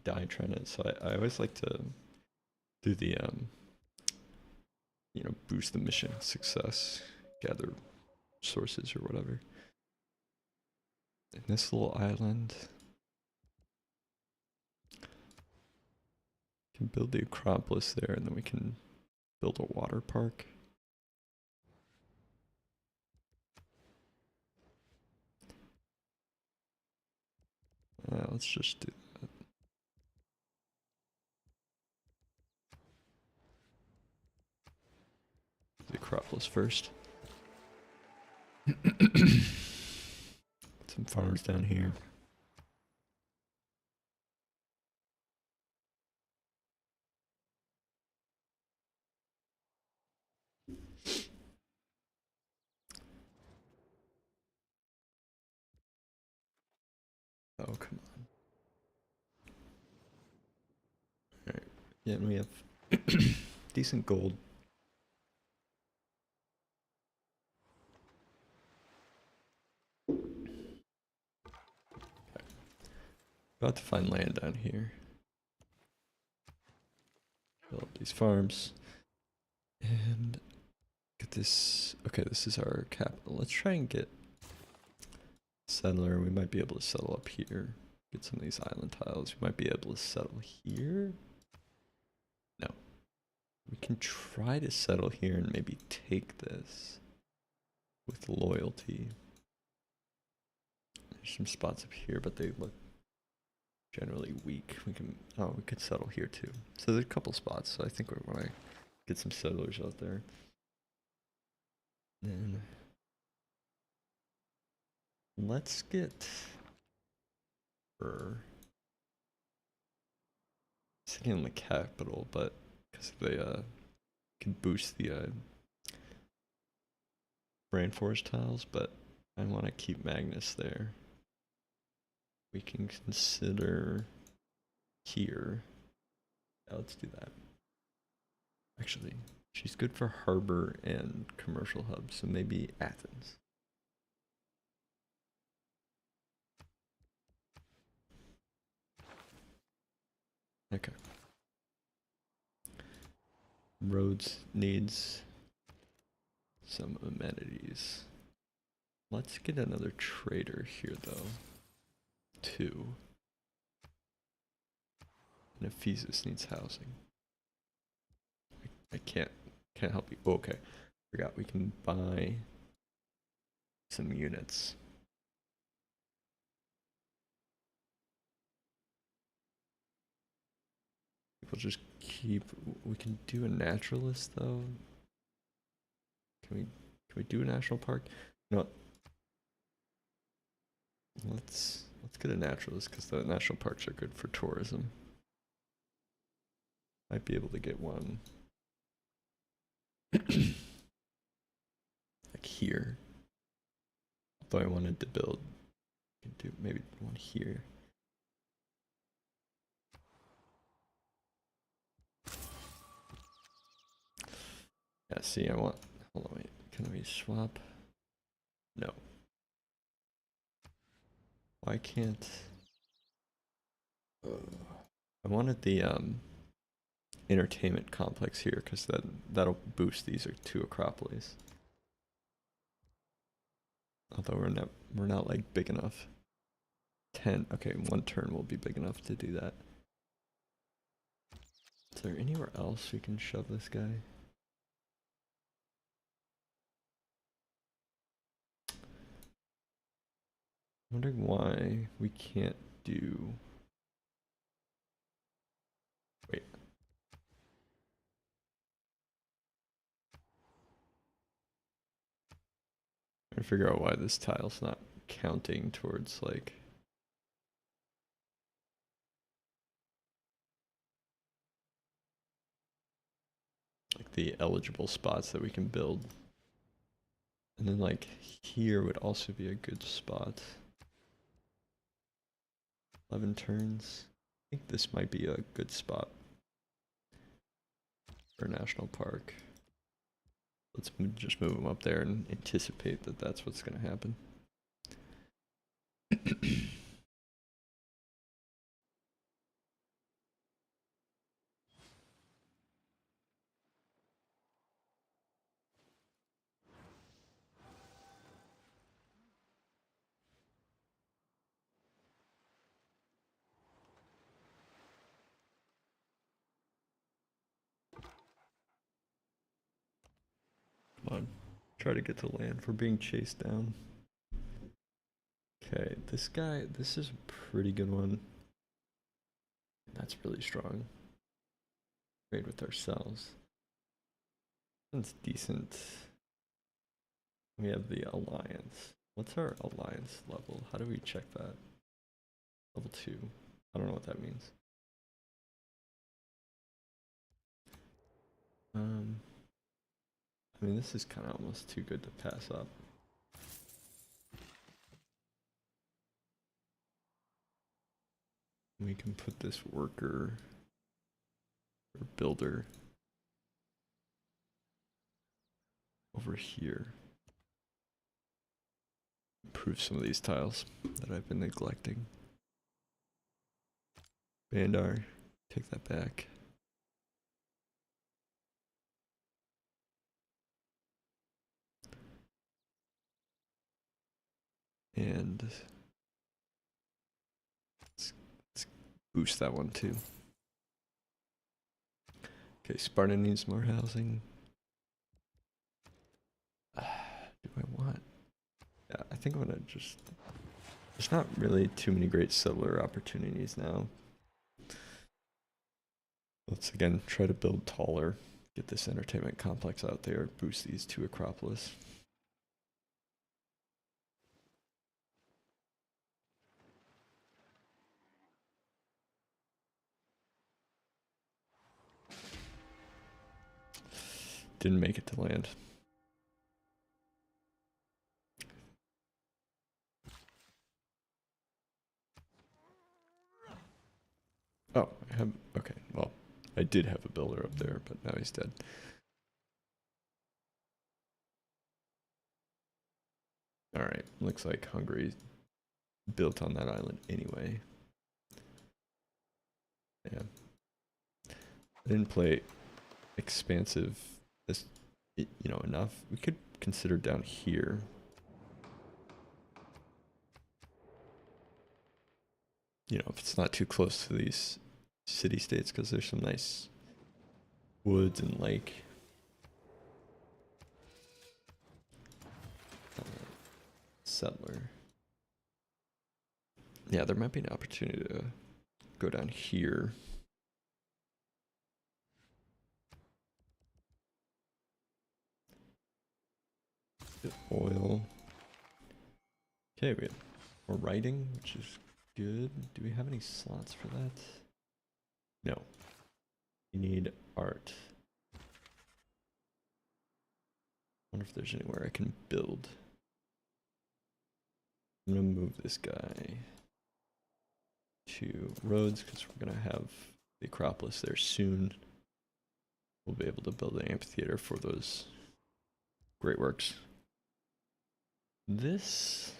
die trying to. So I always like to do the boost the mission success, gather sources or whatever. In this little island, can build the Acropolis there, and then we can build a water park. Let's just do that. The Acropolis first. Some farms down here. Oh, come on. Alright. Yeah, and we have decent gold. Okay. About to find land down here. Build up these farms. And get this. Okay, this is our capital. Let's try and get settler. We might be able to settle up here. Get some of these island tiles. We might be able to settle here. No. We can try to settle here and maybe take this with loyalty. There's some spots up here, but they look generally weak. We could settle here too. So there's a couple spots. So I think we're going to get some settlers out there. Then let's get her sitting in the capital, but because they can boost the rainforest tiles, but I want to keep Magnus there. We can consider here. Yeah, let's do that. Actually, she's good for harbor and commercial hubs, so maybe Athens. Okay. Rhodes needs some amenities. Let's get another trader here, though. 2. And Ephesus needs housing. I can't help you. Oh, okay. Forgot we can buy some units. We'll just keep. We can do a naturalist though. Can we do a national park? No. Let's get a naturalist because the national parks are good for tourism. Might be able to get one like here. Although I wanted to build, do maybe one here. Yeah, see, I want. Hold on, wait. Can we swap? No. Why can't? I wanted the entertainment complex here because that'll boost these 2 Acropolis. Although we're not like big enough. 10. Okay, 1 turn will be big enough to do that. Is there anywhere else we can shove this guy? wondering why we can't do. Wait. I'm trying to figure out why this tile's not counting towards like. The eligible spots that we can build. And then like here would also be a good spot. 11 turns. I think this might be a good spot for a national park. Let's just move them up there and anticipate that that's what's going to happen. Come on, try to get to land. We're being chased down. Okay, this guy, this is a pretty good one. That's really strong. Trade with ourselves. That's decent. We have the alliance. What's our alliance level? How do we check that? Level 2. I don't know what that means. I mean, this is kind of almost too good to pass up. We can put this worker or builder over here. Improve some of these tiles that I've been neglecting. Bandar, take that back. And let's boost that one too. Okay, Sparta needs more housing. Do I want? Yeah, I think I'm gonna just. There's not really too many great settler opportunities now. Let's again try to build taller, get this entertainment complex out there, boost these two Acropolis. Didn't make it to land. Oh, I have, okay, well, I did have a builder up there, but now he's dead. Alright, looks like Hungary built on that island anyway. Yeah. I didn't play expansive this, you know, enough. We could consider down here. You know, if it's not too close to these city states, because there's some nice woods and lake. Settler. Yeah, there might be an opportunity to go down here. Get oil. Okay, we're writing, which is good. Do we have any slots for that? No. We need art. Wonder if there's anywhere I can build. I'm gonna move this guy to roads because we're gonna have the Acropolis there soon. We'll be able to build an amphitheater for those great works. This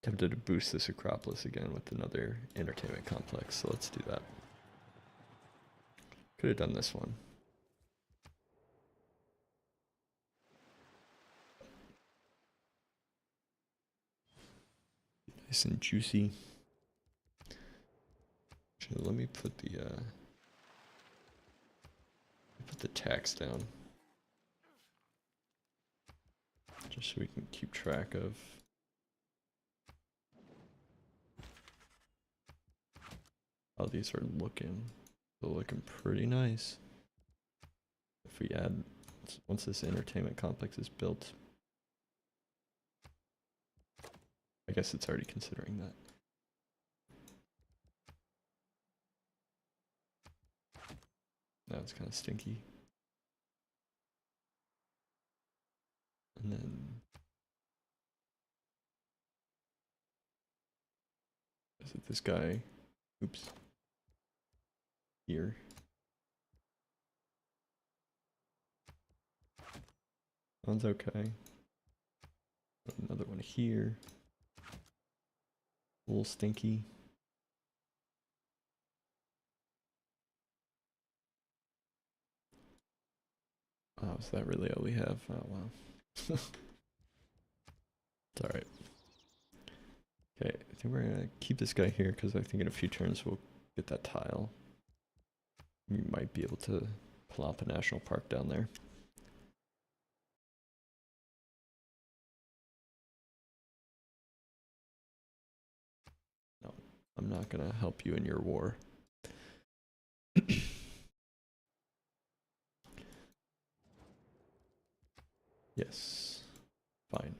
tempted to boost this Acropolis again with another entertainment complex, so let's do that. Could have done this one. Nice and juicy. Actually, let me put the tax down. Just so we can keep track of how these are looking. They're looking pretty nice. If we add, once this entertainment complex is built, I guess it's already considering that. Now it's kind of stinky. And then is it this guy? Oops. Here. One's okay. Another one here. A little stinky. Oh, is that really all we have? Oh, wow. It's alright. Okay, I think we're gonna keep this guy here because I think in a few turns we'll get that tile. We might be able to plop a national park down there. No, I'm not gonna help you in your war. Yes. Fine.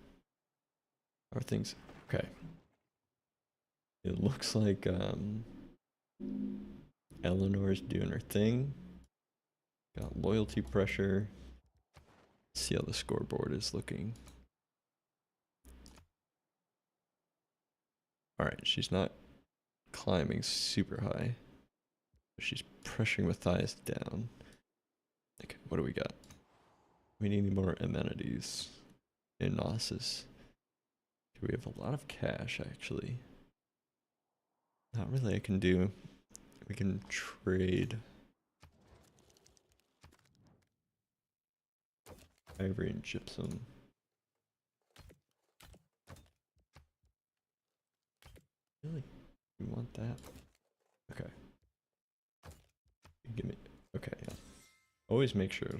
Are things okay? It looks like Eleanor's doing her thing. Got loyalty pressure. See how the scoreboard is looking. Alright, she's not climbing super high. She's pressuring Matthias down. Okay, what do we got? We need more amenities in Gnosis. We have a lot of cash, actually. Not really I can do. We can trade ivory and gypsum. Really? You want that? Okay. Give me. Okay, yeah. Always make sure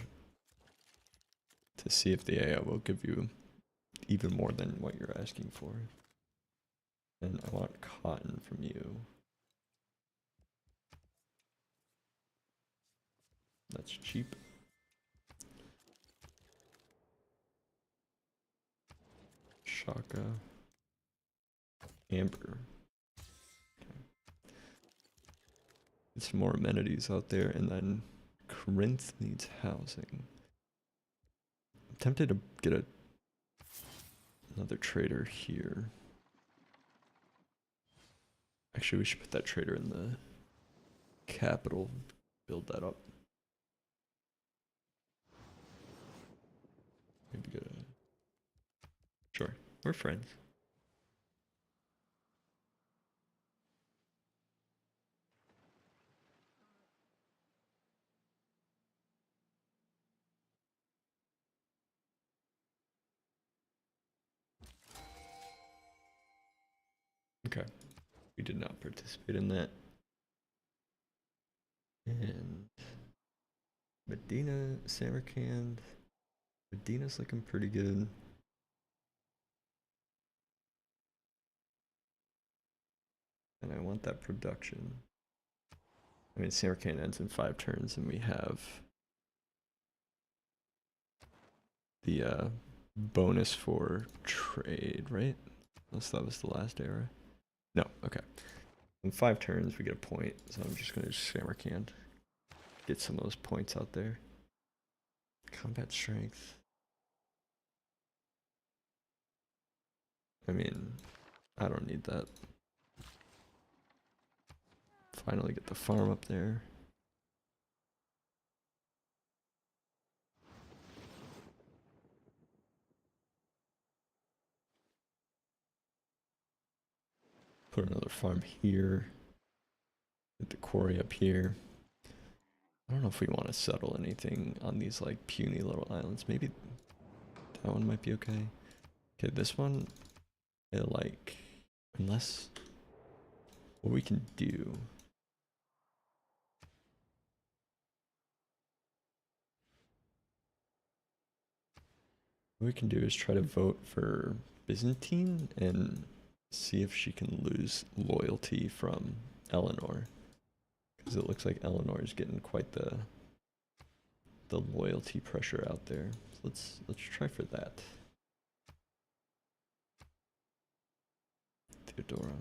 to see if the AI will give you even more than what you're asking for. And I want cotton from you. That's cheap. Shaka. Amber. Okay. Get some more amenities out there, and then Corinth needs housing. I'm tempted to get another trader here. Actually, we should put that trader in the capital. Build that up. Maybe get a. Sure, we're friends. Okay, we did not participate in that. And Medina, Samarkand. Medina's looking pretty good. And I want that production. I mean, Samarkand ends in 5 turns, and we have the bonus for trade, right? Unless that was the last era. No, okay. In 5 turns, we get a point, so I'm just going to Samarkand. Get some of those points out there. Combat strength. I mean, I don't need that. Finally get the farm up there. Put another farm here. Get the quarry up here. I don't know if we want to settle anything on these like puny little islands. Maybe that one might be okay. Okay, this one, unless what we can do What we can do is try to vote for Byzantine and see if she can lose loyalty from Eleanor. Because it looks like Eleanor is getting quite the loyalty pressure out there. So let's try for that. Theodora.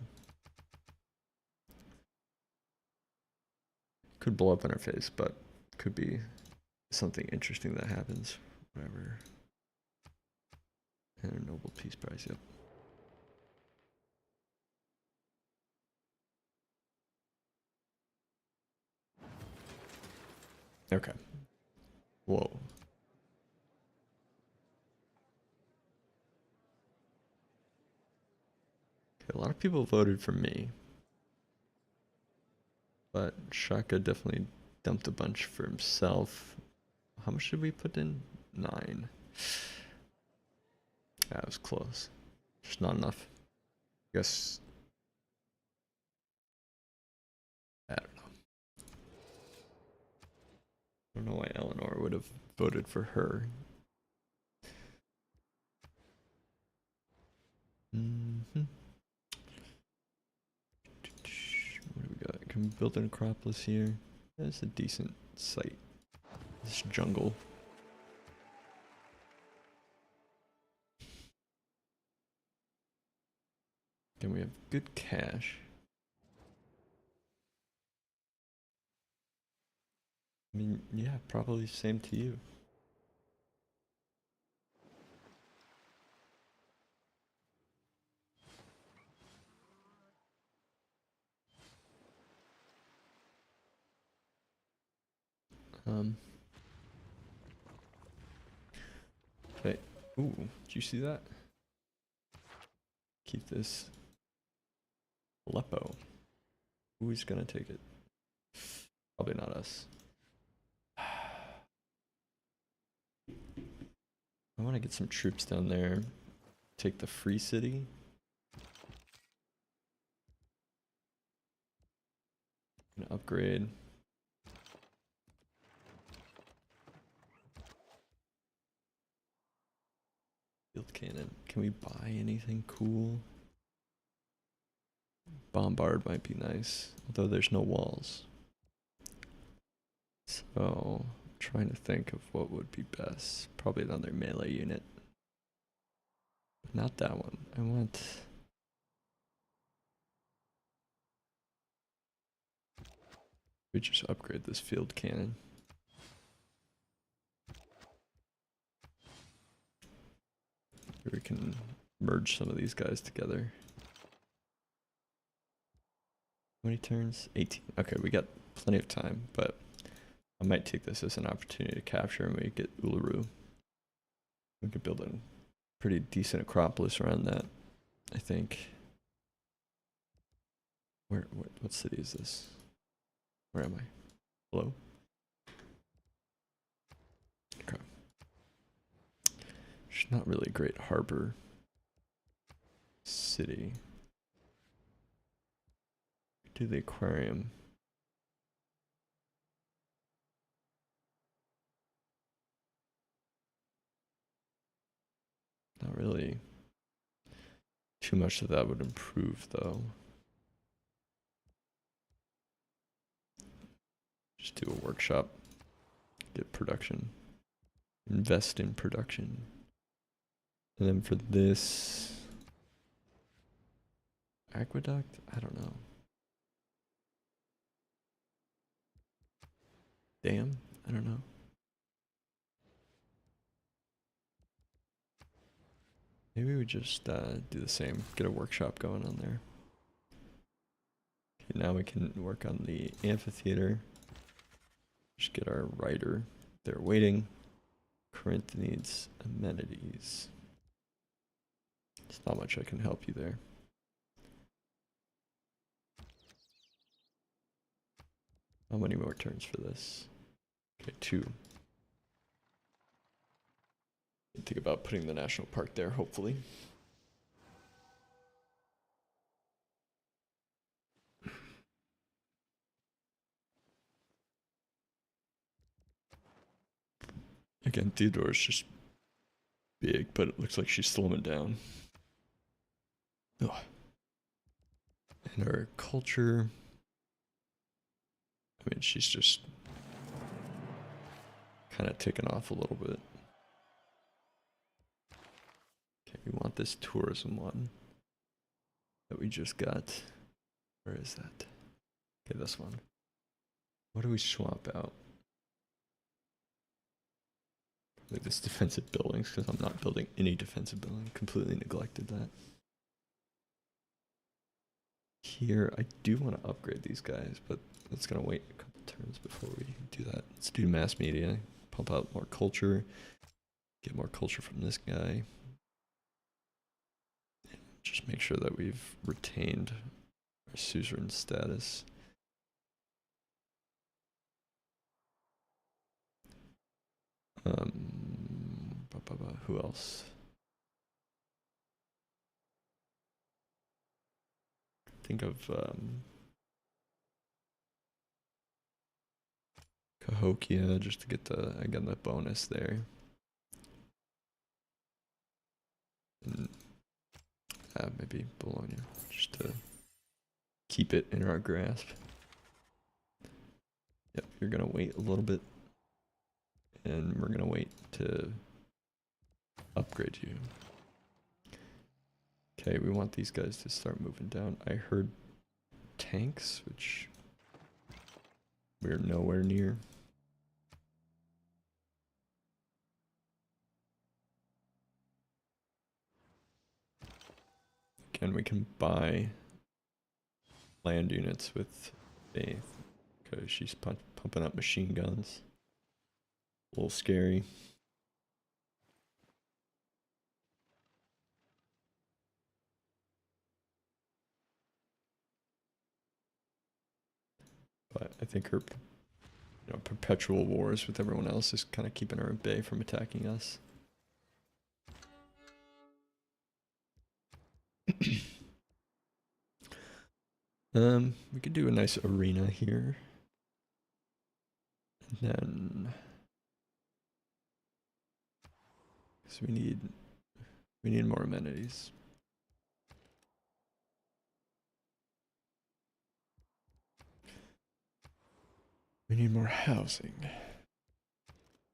Could blow up in her face, but could be something interesting that happens. Whatever. And a noble peace prize, yep. Okay. Whoa. Okay, a lot of people voted for me. But Shaka definitely dumped a bunch for himself. How much did we put in? 9. That was close. Just not enough. I guess. I don't know. I don't know why Eleanor would have voted for her. Mm-hmm. What do we got? Can we build an Acropolis here? That's a decent site. This jungle. Then we have good cash. I mean, yeah, probably same to you. Okay. Ooh, did you see that? Keep this. Aleppo. Who's gonna take it? Probably not us. I want to get some troops down there. Take the free city. And upgrade. Field cannon. Can we buy anything cool? Bombard might be nice, although there's no walls. So, trying to think of what would be best. Probably another melee unit. Not that one. I want... We just upgrade this field cannon. We can merge some of these guys together. How many turns? 18. Okay, we got plenty of time, but I might take this as an opportunity to capture and we get Uluru. We could build a pretty decent Acropolis around that, I think. What city is this? Where am I? Hello? Okay. It's not really a great harbor city. Do the aquarium. Not really too much of that would improve though. Just do a workshop. Get production. Invest in production. And then for this aqueduct, I don't know. Dam? I don't know. Maybe we just do the same. Get a workshop going on there. Okay, now we can work on the amphitheater. Just get our writer. They're waiting. Corinth needs amenities. There's not much I can help you there. How many more turns for this? Okay, 2. Think about putting the national park there, hopefully. Again, Theodore's just big, but it looks like she's slowing down. Oh. And our culture, I mean, she's just kind of ticking off a little bit. Okay, we want this tourism one that we just got. Where is that? Okay, this one. What do we swap out? Probably this defensive buildings, because I'm not building any defensive building. Completely neglected that. Here, I do want to upgrade these guys, but it's gonna wait a couple turns before we do that. Let's do mass media, pump out more culture, get more culture from this guy. Just make sure that we've retained our suzerain status. Who else? Think of Cahokia, just to get the, again, the bonus there. And maybe Bologna, just to keep it in our grasp. Yep, you're gonna wait a little bit, and we're gonna wait to upgrade you. Okay, we want these guys to start moving down. I heard tanks, which we're nowhere near. Again, we can buy land units with Faith, because she's pumping up machine guns. A little scary. But I think her, you know, perpetual wars with everyone else is kind of keeping her at bay from attacking us. We could do a nice arena here. And then, so we need more amenities. We need more housing.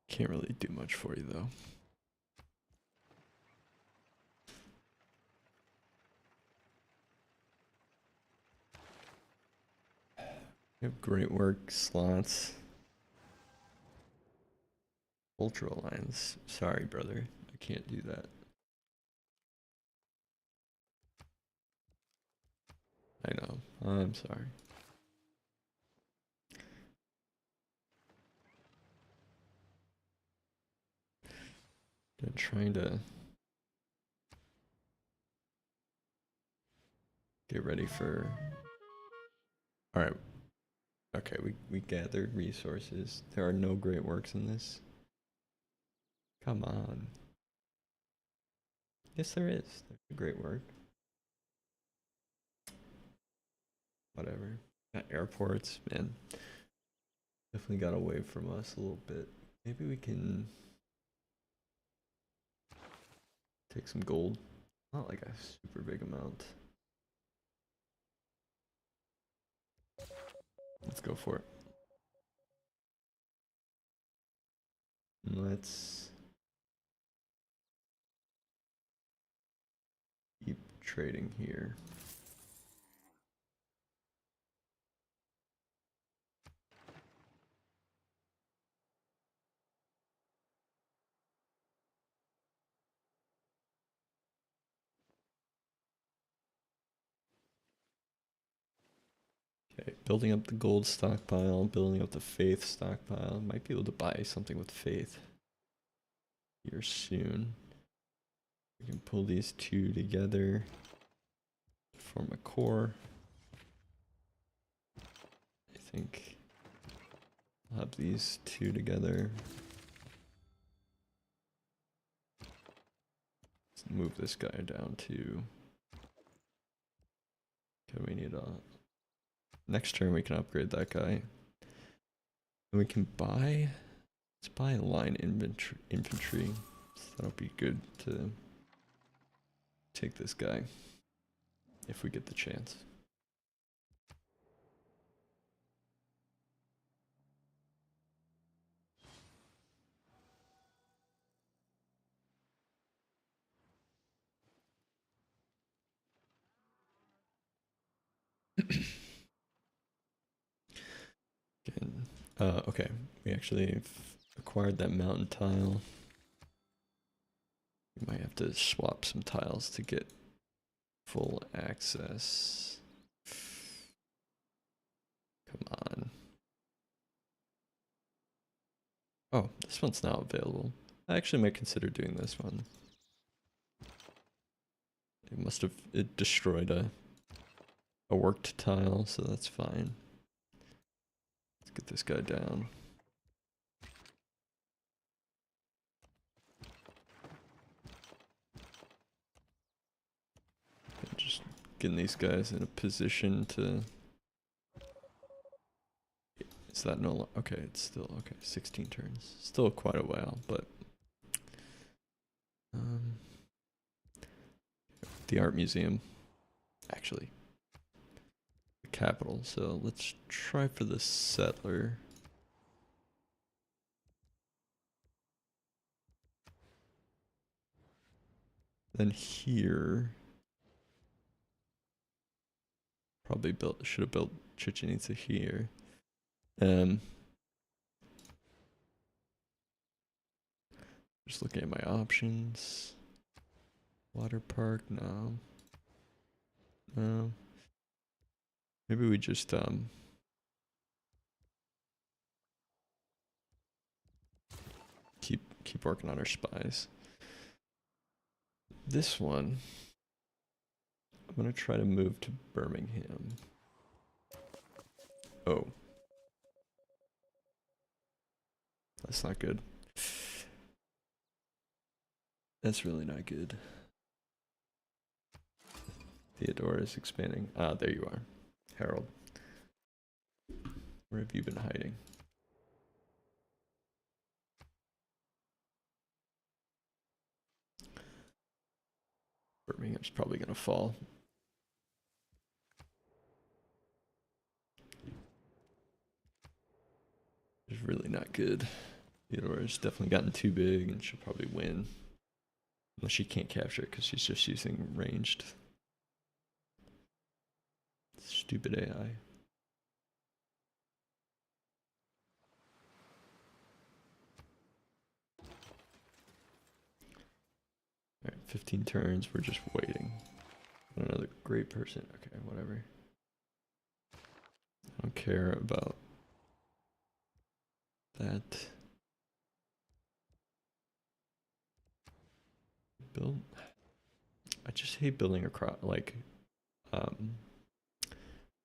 Can't really do much for you though. We have great work slots. Ultra Alliance. Sorry, brother. I can't do that. I know. I'm sorry. I'm trying to get ready for... Alright. Okay, we gathered resources. There are no great works in this. Come on. Yes, there is. There's a great work. Whatever. Got airports, man. Definitely got away from us a little bit. Maybe we can take some gold. Not like a super big amount. Let's go for it. Let's keep trading here. Okay, building up the gold stockpile, building up the faith stockpile. Might be able to buy something with faith here soon. We can pull these two together to form a core. I think I'll have these two together. Let's move this guy down to... Okay, we need a... Next turn we can upgrade that guy. And we can buy... Let's buy line infantry. So that'll be good to take this guy if we get the chance. Okay, we actually acquired that mountain tile. We might have to swap some tiles to get full access. Come on. Oh, this one's now available. I actually might consider doing this one. It destroyed a worked tile, so that's fine. Let's get this guy down. And just getting these guys in a position to... Is that no... Okay, it's still... Okay, 16 turns. Still quite a while, but... the art museum. Actually. The capital, so let's try for the settler. Then here... Probably should have built Chichen Itza here. Just looking at my options. Water park, no. No. Maybe we just keep working on our spies. This one, I'm gonna try to move to Birmingham. Oh. That's not good. That's really not good. Theodore is expanding. Ah, there you are. Harold. Where have you been hiding? Birmingham's probably gonna fall. It's really not good. Theodore's definitely gotten too big and she'll probably win. Unless she can't capture it because she's just using ranged. Stupid AI. Alright, 15 turns, we're just waiting. Another great person. Okay, whatever. I don't care about that. Build. I just hate building across like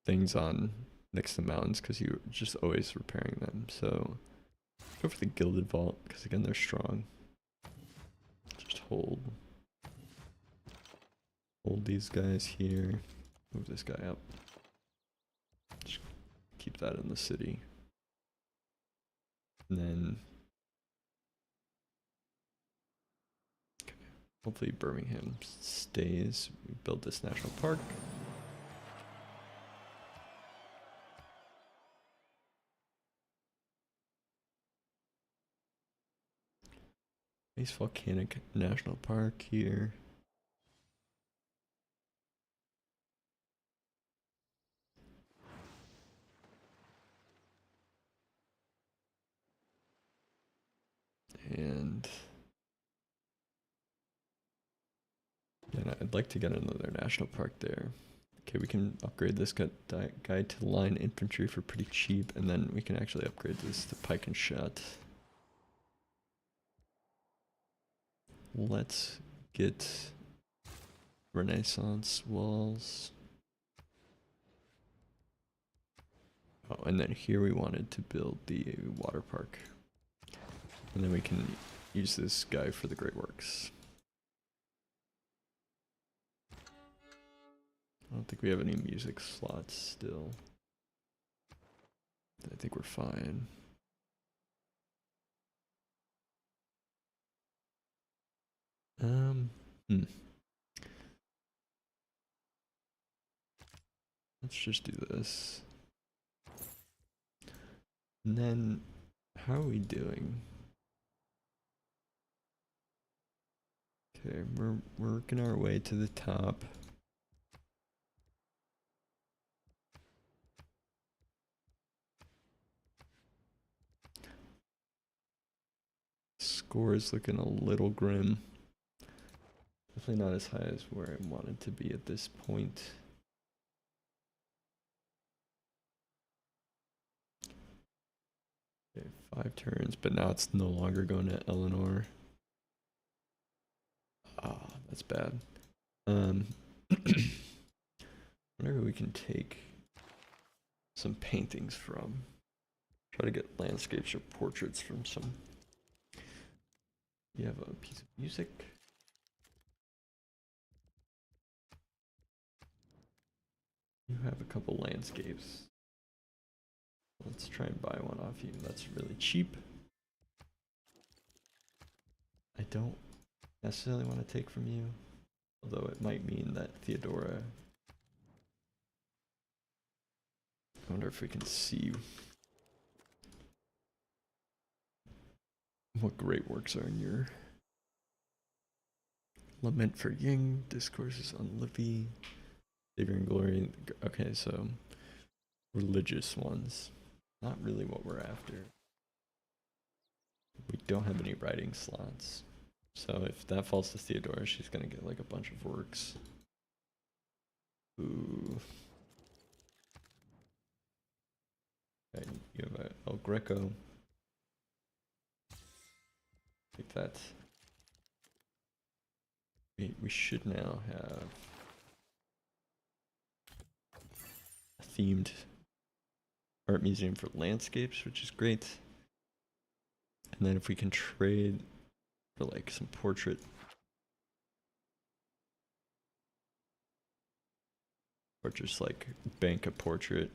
things on next to mountains because you're just always repairing them. So go for the Gilded Vault because again they're strong. Just hold these guys here. Move this guy up. Just keep that in the city. And then okay, hopefully Birmingham stays. We build this national park. Nice volcanic national park here. And yeah, I'd like to get another national park there. Okay, we can upgrade this guy to line infantry for pretty cheap, and then we can actually upgrade this to pike and shot. Let's get Renaissance walls. Oh, and then here we wanted to build the water park. And then we can use this guy for the Great Works. I don't think we have any music slots still. I think we're fine. Um, hmm. Let's just do this. And then, how are we doing? Okay, we're working our way to the top. Score is looking a little grim. Definitely not as high as where I wanted to be at this point. Okay, 5 turns, but now it's no longer going to Eleanor. Ah, that's bad. Whenever we can take some paintings from. Try to get landscapes or portraits from some. You have a piece of music. You have a couple landscapes. Let's try and buy one off you. That's really cheap. I don't necessarily want to take from you, although it might mean that Theodora. I wonder if we can see what great works are in your Lament for Ying, Discourses on Livy, Savior and Glory. Okay, so religious ones. Not really what we're after. We don't have any writing slots. So if that falls to Theodora, she's gonna get like a bunch of works. Ooh. Okay, you have a El Greco. Take that. We should now have a themed art museum for landscapes, which is great. And then if we can trade for like some portrait. Or just like bank a portrait.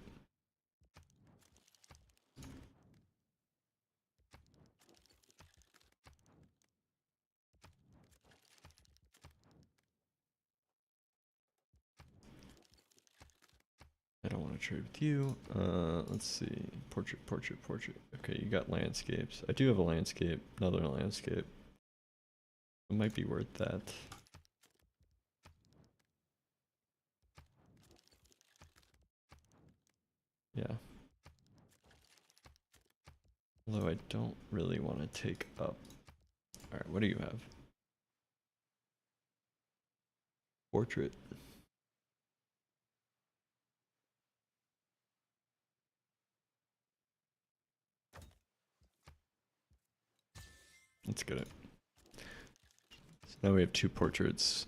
I don't want to trade with you. Let's see. Portrait. Okay, you got landscapes. I do have a landscape, another landscape. It might be worth that. Yeah. Although I don't really want to take up. Alright, what do you have? Portrait. Let's get it. So now we have 2 portraits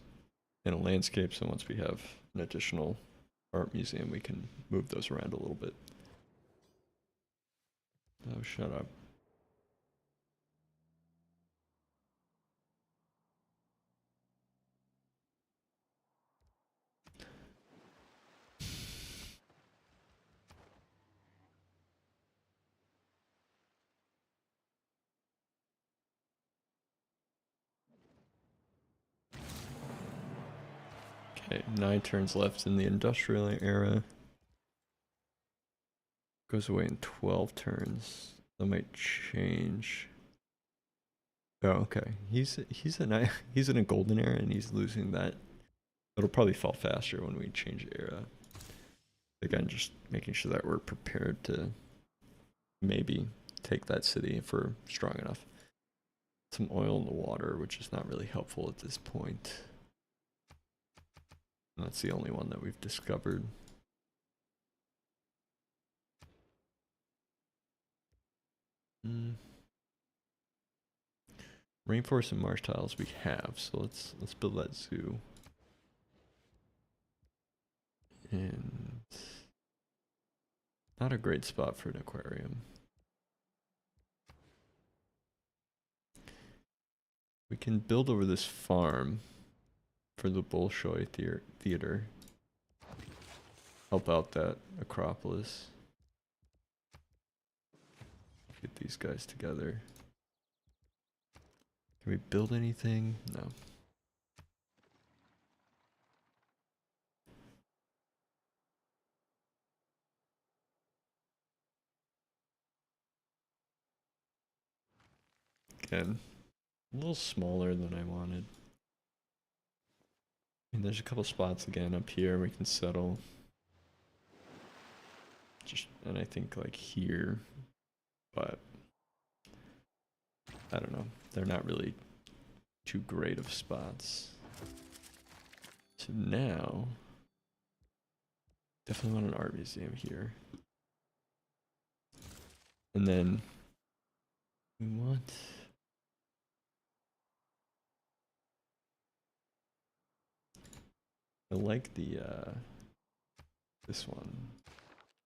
and a landscape, so once we have an additional art museum, we can move those around a little bit. Oh, shut up. Okay, 9 turns left in the industrial era. Goes away in 12 turns. That might change. Oh, okay. He's in a golden era and he's losing that. It'll probably fall faster when we change era. Again, just making sure that we're prepared to maybe take that city if we're strong enough. Some oil in the water, which is not really helpful at this point. And that's the only one that we've discovered. Rainforest and marsh tiles we have, so let's build that zoo. And not a great spot for an aquarium. We can build over this farm for the Bolshoi theater. Help out that Acropolis. Get these guys together. Can we build anything? No. Again, a little smaller than I wanted. I mean, there's a couple spots again up here we can settle. And I think like here, but I don't know. They're not really too great of spots. So now, definitely want an art museum here. And then we want I like the this one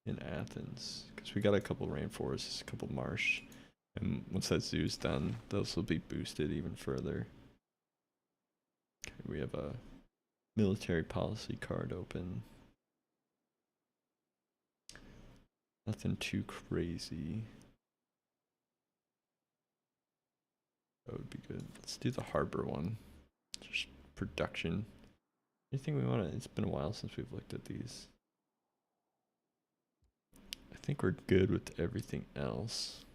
in Athens because we got a couple rainforests, a couple marsh, and once that zoo's done, those will be boosted even further. Okay, we have a military policy card open. Nothing too crazy. That would be good. Let's do the harbor one. Just production. Anything we want to, it's been a while since we've looked at these. I think we're good with everything else.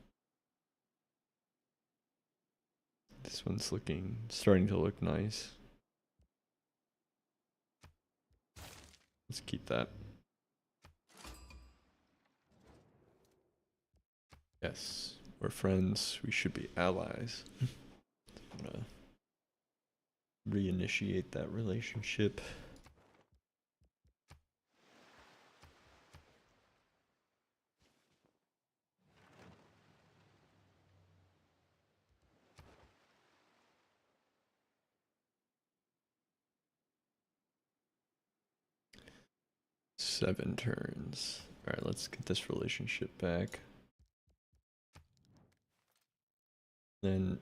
This one's starting to look nice. Let's keep that. Yes, we're friends. We should be allies. I'm gonna reinitiate that relationship. Seven turns. All right, let's get this relationship back. Then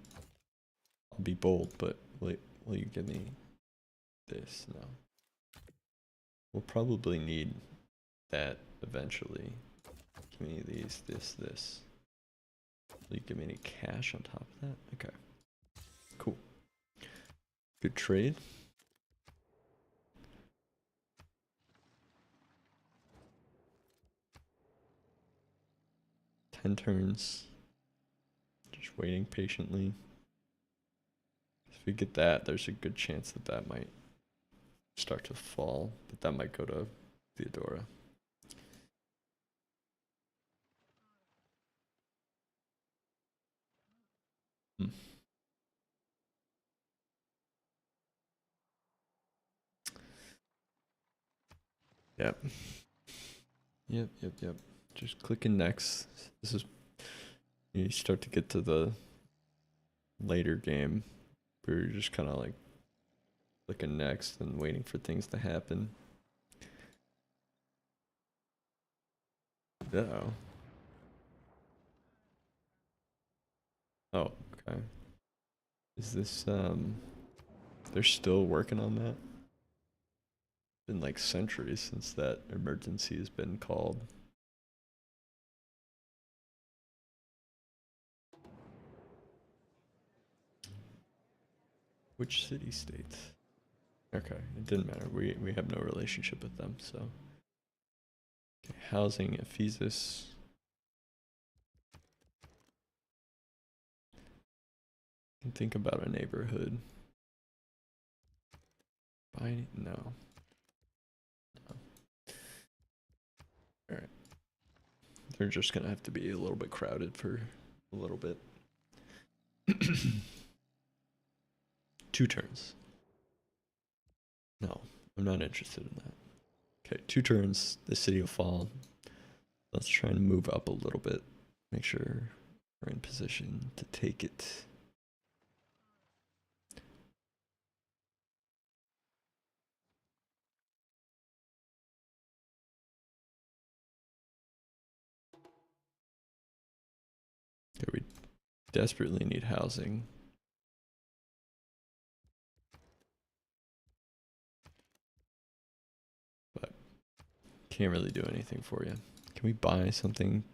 I'll be bold, but will you give me this? No. We'll probably need that eventually. Give me these, this. Will you give me any cash on top of that? Okay. Cool. Good trade. Ten turns. Just waiting patiently. If we get that, there's a good chance that that might start to fall, but that might go to Theodora. Hmm. Yep. Yep. Just clicking next. This is, you start to get to the later game where you're just kind of like clicking next and waiting for things to happen. Uh-oh. Oh, okay. Is this, they're still working on that? Been like centuries since that emergency has been called. Which city state? Okay, it didn't matter. We have no relationship with them, so. Okay, housing Ephesus. Can think about a neighborhood. No. Alright. They're just gonna have to be a little bit crowded for a little bit. 2 turns. No, I'm not interested in that. Okay, 2 turns, the city will fall. Let's try and move up a little bit. Make sure we're in position to take it. Okay, we desperately need housing. But can't really do anything for you. Can we buy something?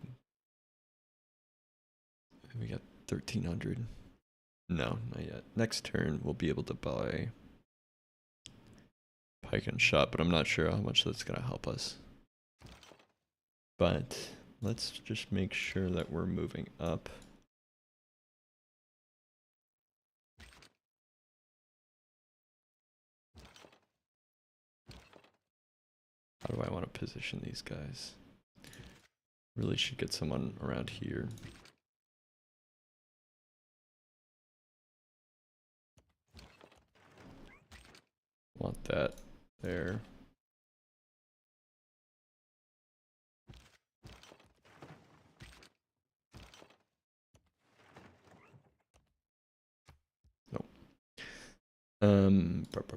We got 1300. No, not yet. Next turn we'll be able to buy pike and shot, but I'm not sure how much that's gonna help us. But let's just make sure that we're moving up. How do I want to position these guys? Really should get someone around here. Want that there. Nope. What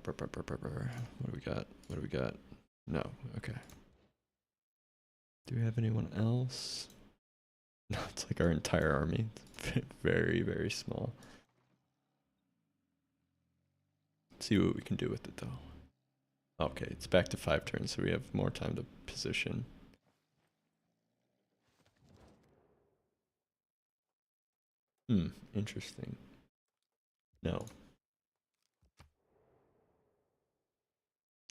do we got? What do we got? No, okay. Do we have anyone else? No, it's like our entire army. It's very, very small. Let's see what we can do with it though. Okay, it's back to 5 turns, so we have more time to position. Interesting. No.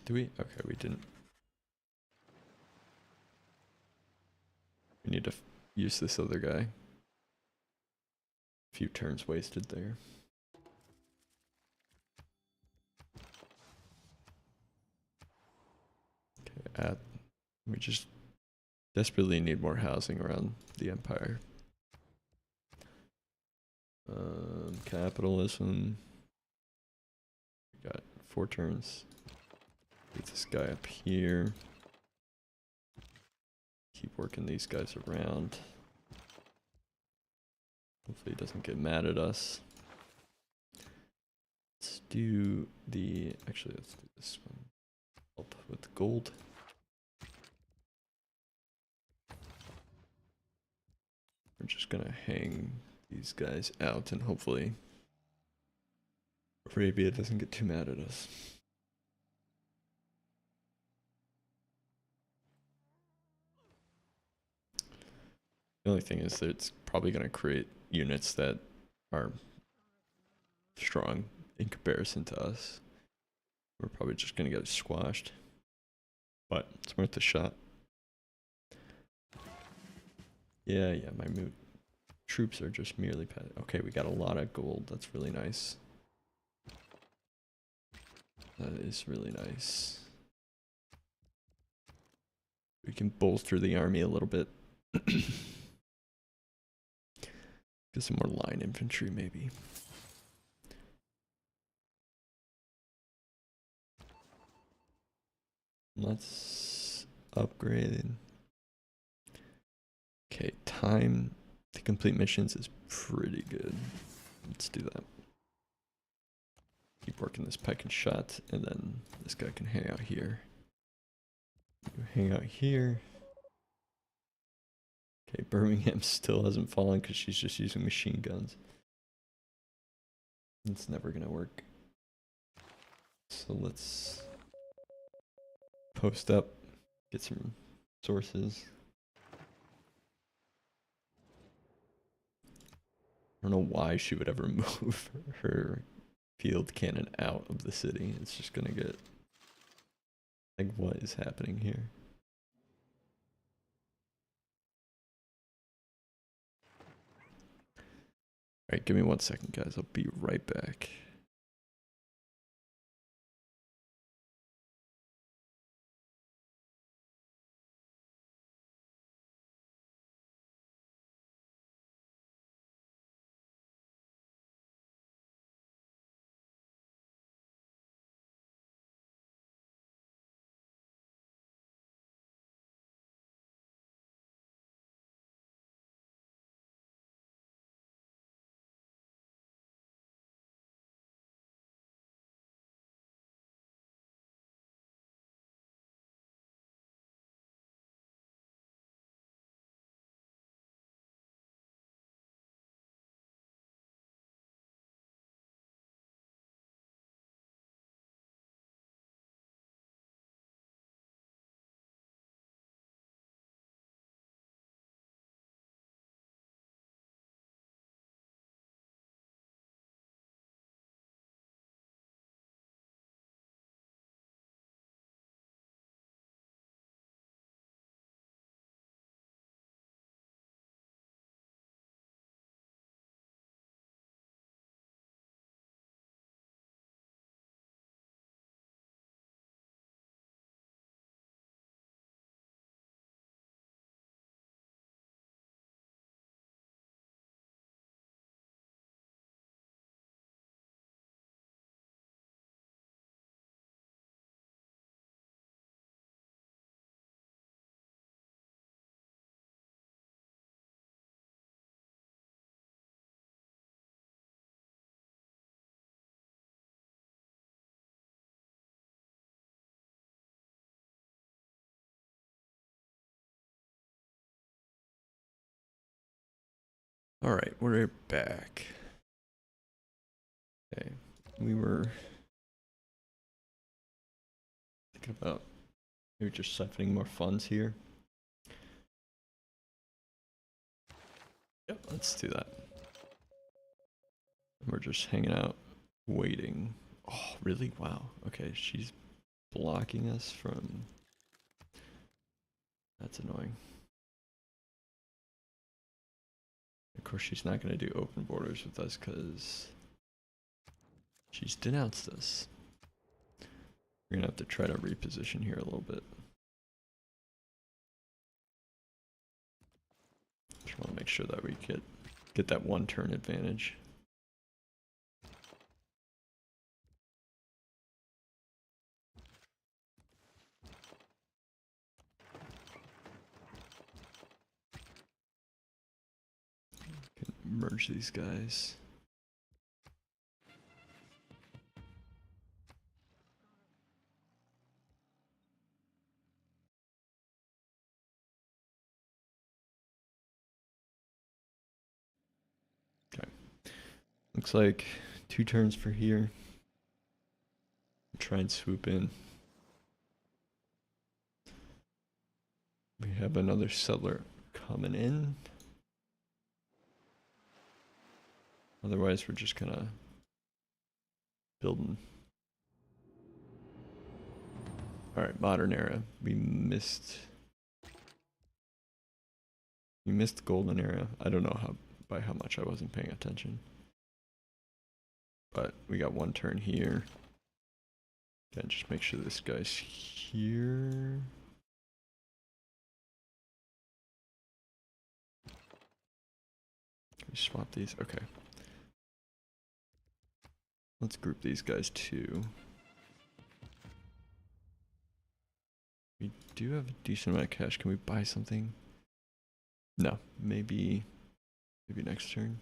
Do we? Okay, we didn't. We need to use this other guy. A few turns wasted there. Okay, we just desperately need more housing around the empire. Capitalism. We got 4 turns. Get this guy up here. Keep working these guys around. Hopefully he doesn't get mad at us. Let's do the... Actually, let's do this one. Help with gold. We're just gonna hang these guys out and hopefully Arabia doesn't get too mad at us. The only thing is that it's probably going to create units that are strong in comparison to us. We're probably just going to get squashed. But it's worth a shot. Yeah, my troops are just merely okay, we got a lot of gold. That's really nice. That is really nice. We can bolster the army a little bit. Get some more line infantry, maybe. Let's upgrade. Okay, time to complete missions is pretty good. Let's do that. Keep working this pike and shot, and then this guy can hang out here. You hang out here. Okay, Birmingham still hasn't fallen because she's just using machine guns. It's never gonna work. So let's post up, get some sources. I don't know why she would ever move her field cannon out of the city. It's just gonna get... Like, what is happening here? Alright, give me 1 second, guys. I'll be right back. Alright, we're back. Okay, we were thinking about maybe just siphoning more funds here. Yep, let's do that. We're just hanging out, waiting. Oh, really? Wow. Okay, she's blocking us from... That's annoying. Of course, she's not going to do open borders with us because she's denounced us. We're going to have to try to reposition here a little bit. Just want to make sure that we get that one turn advantage. Can merge these guys. Okay. Looks like 2 turns for here. Try and swoop in. We have another settler coming in. Otherwise, we're just kind of building. Alright, modern era. We missed the golden era. I don't know by how much. I wasn't paying attention. But we got 1 turn here. Again, just make sure this guy's here. Can we swap these? Okay. Let's group these guys too. We do have a decent amount of cash. Can we buy something? No. Maybe next turn.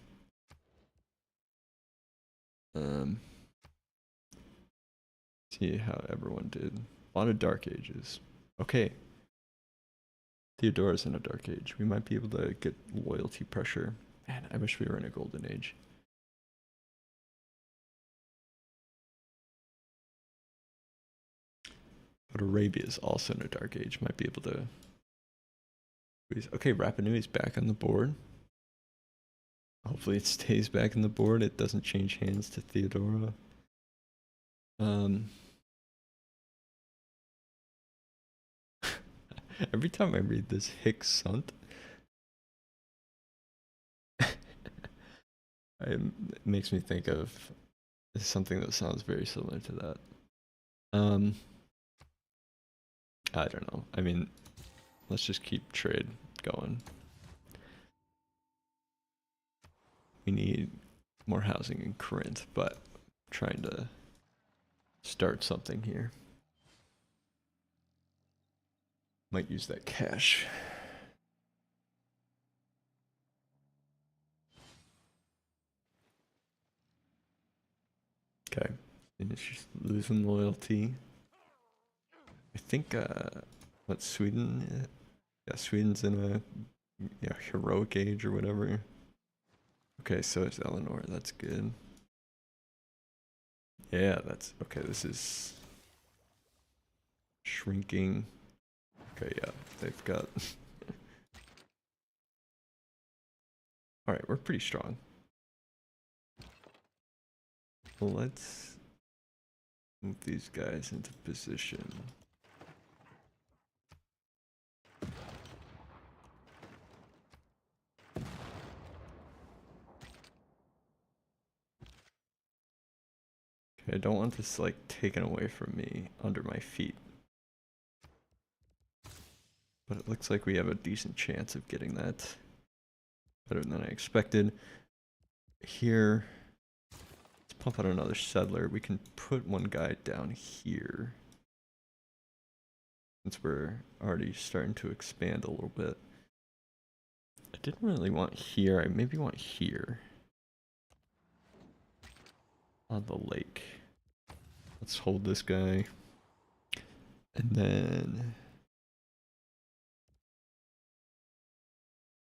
See how everyone did. A lot of Dark Ages. Okay. Theodora's in a Dark Age. We might be able to get loyalty pressure. Man, I wish we were in a Golden Age. But Arabia is also in a Dark Age. Might be able to... Okay, Rapa Nui's back on the board. Hopefully it stays back on the board. It doesn't change hands to Theodora. Every time I read this Hick Sunt, it makes me think of something that sounds very similar to that. I don't know. I mean, let's just keep trade going. We need more housing in Corinth, but I'm trying to start something here. Might use that cash. Okay, and it's just losing loyalty. I think, what, Sweden? Yeah, Sweden's in a heroic age or whatever. Okay, so is Eleanor, that's good. Yeah, that's, okay, this is shrinking. Okay, yeah, they've got... Alright, we're pretty strong. Well, let's move these guys into position. Okay, I don't want this, like, taken away from me under my feet. But it looks like we have a decent chance of getting that. Better than I expected. Here, let's pump out another settler. We can put 1 guy down here. Since we're already starting to expand a little bit. I didn't really want here. I maybe want here. On the lake. Let's hold this guy. And then...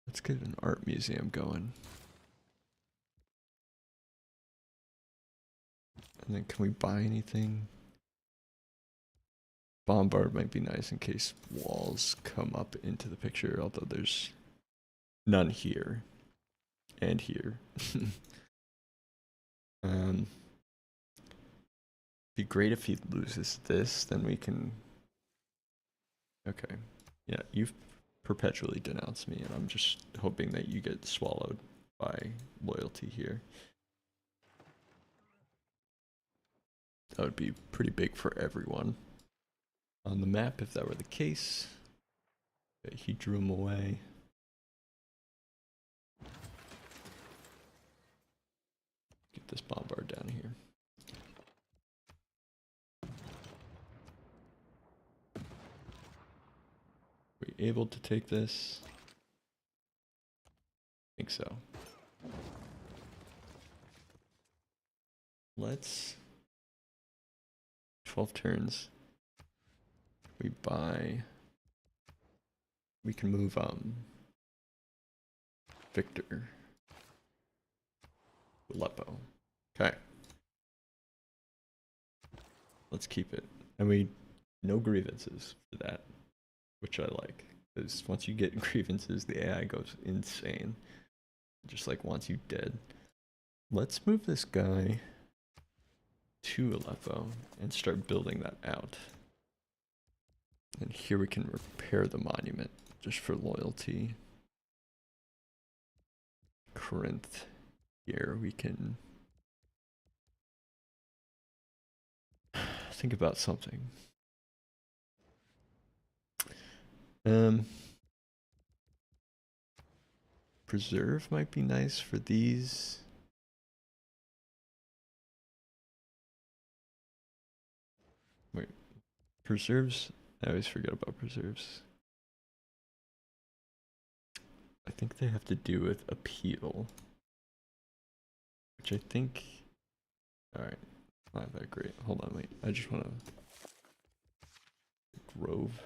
let's get an art museum going. And then can we buy anything? Bombard might be nice in case walls come up into the picture, although there's none here. And here. Be great if he loses this, then we can... Okay. Yeah, you've perpetually denounced me, and I'm just hoping that you get swallowed by loyalty here. That would be pretty big for everyone. On the map, if that were the case. Okay, he drew him away. Get this bombard down here. We able to take this? I think so. Let's 12 turns. We buy. We can move Victor. Aleppo. Okay. Let's keep it. And we no grievances for that, which I like. Because once you get grievances, the AI goes insane. Just like wants you dead. Let's move this guy to Aleppo and start building that out. And here we can repair the monument just for loyalty. Corinth. Here we can think about something. Preserve might be nice for these. Wait, preserves? I always forget about preserves. I think they have to do with appeal. Which I think... Alright, not that great. Hold on, wait. I just want to... Grove.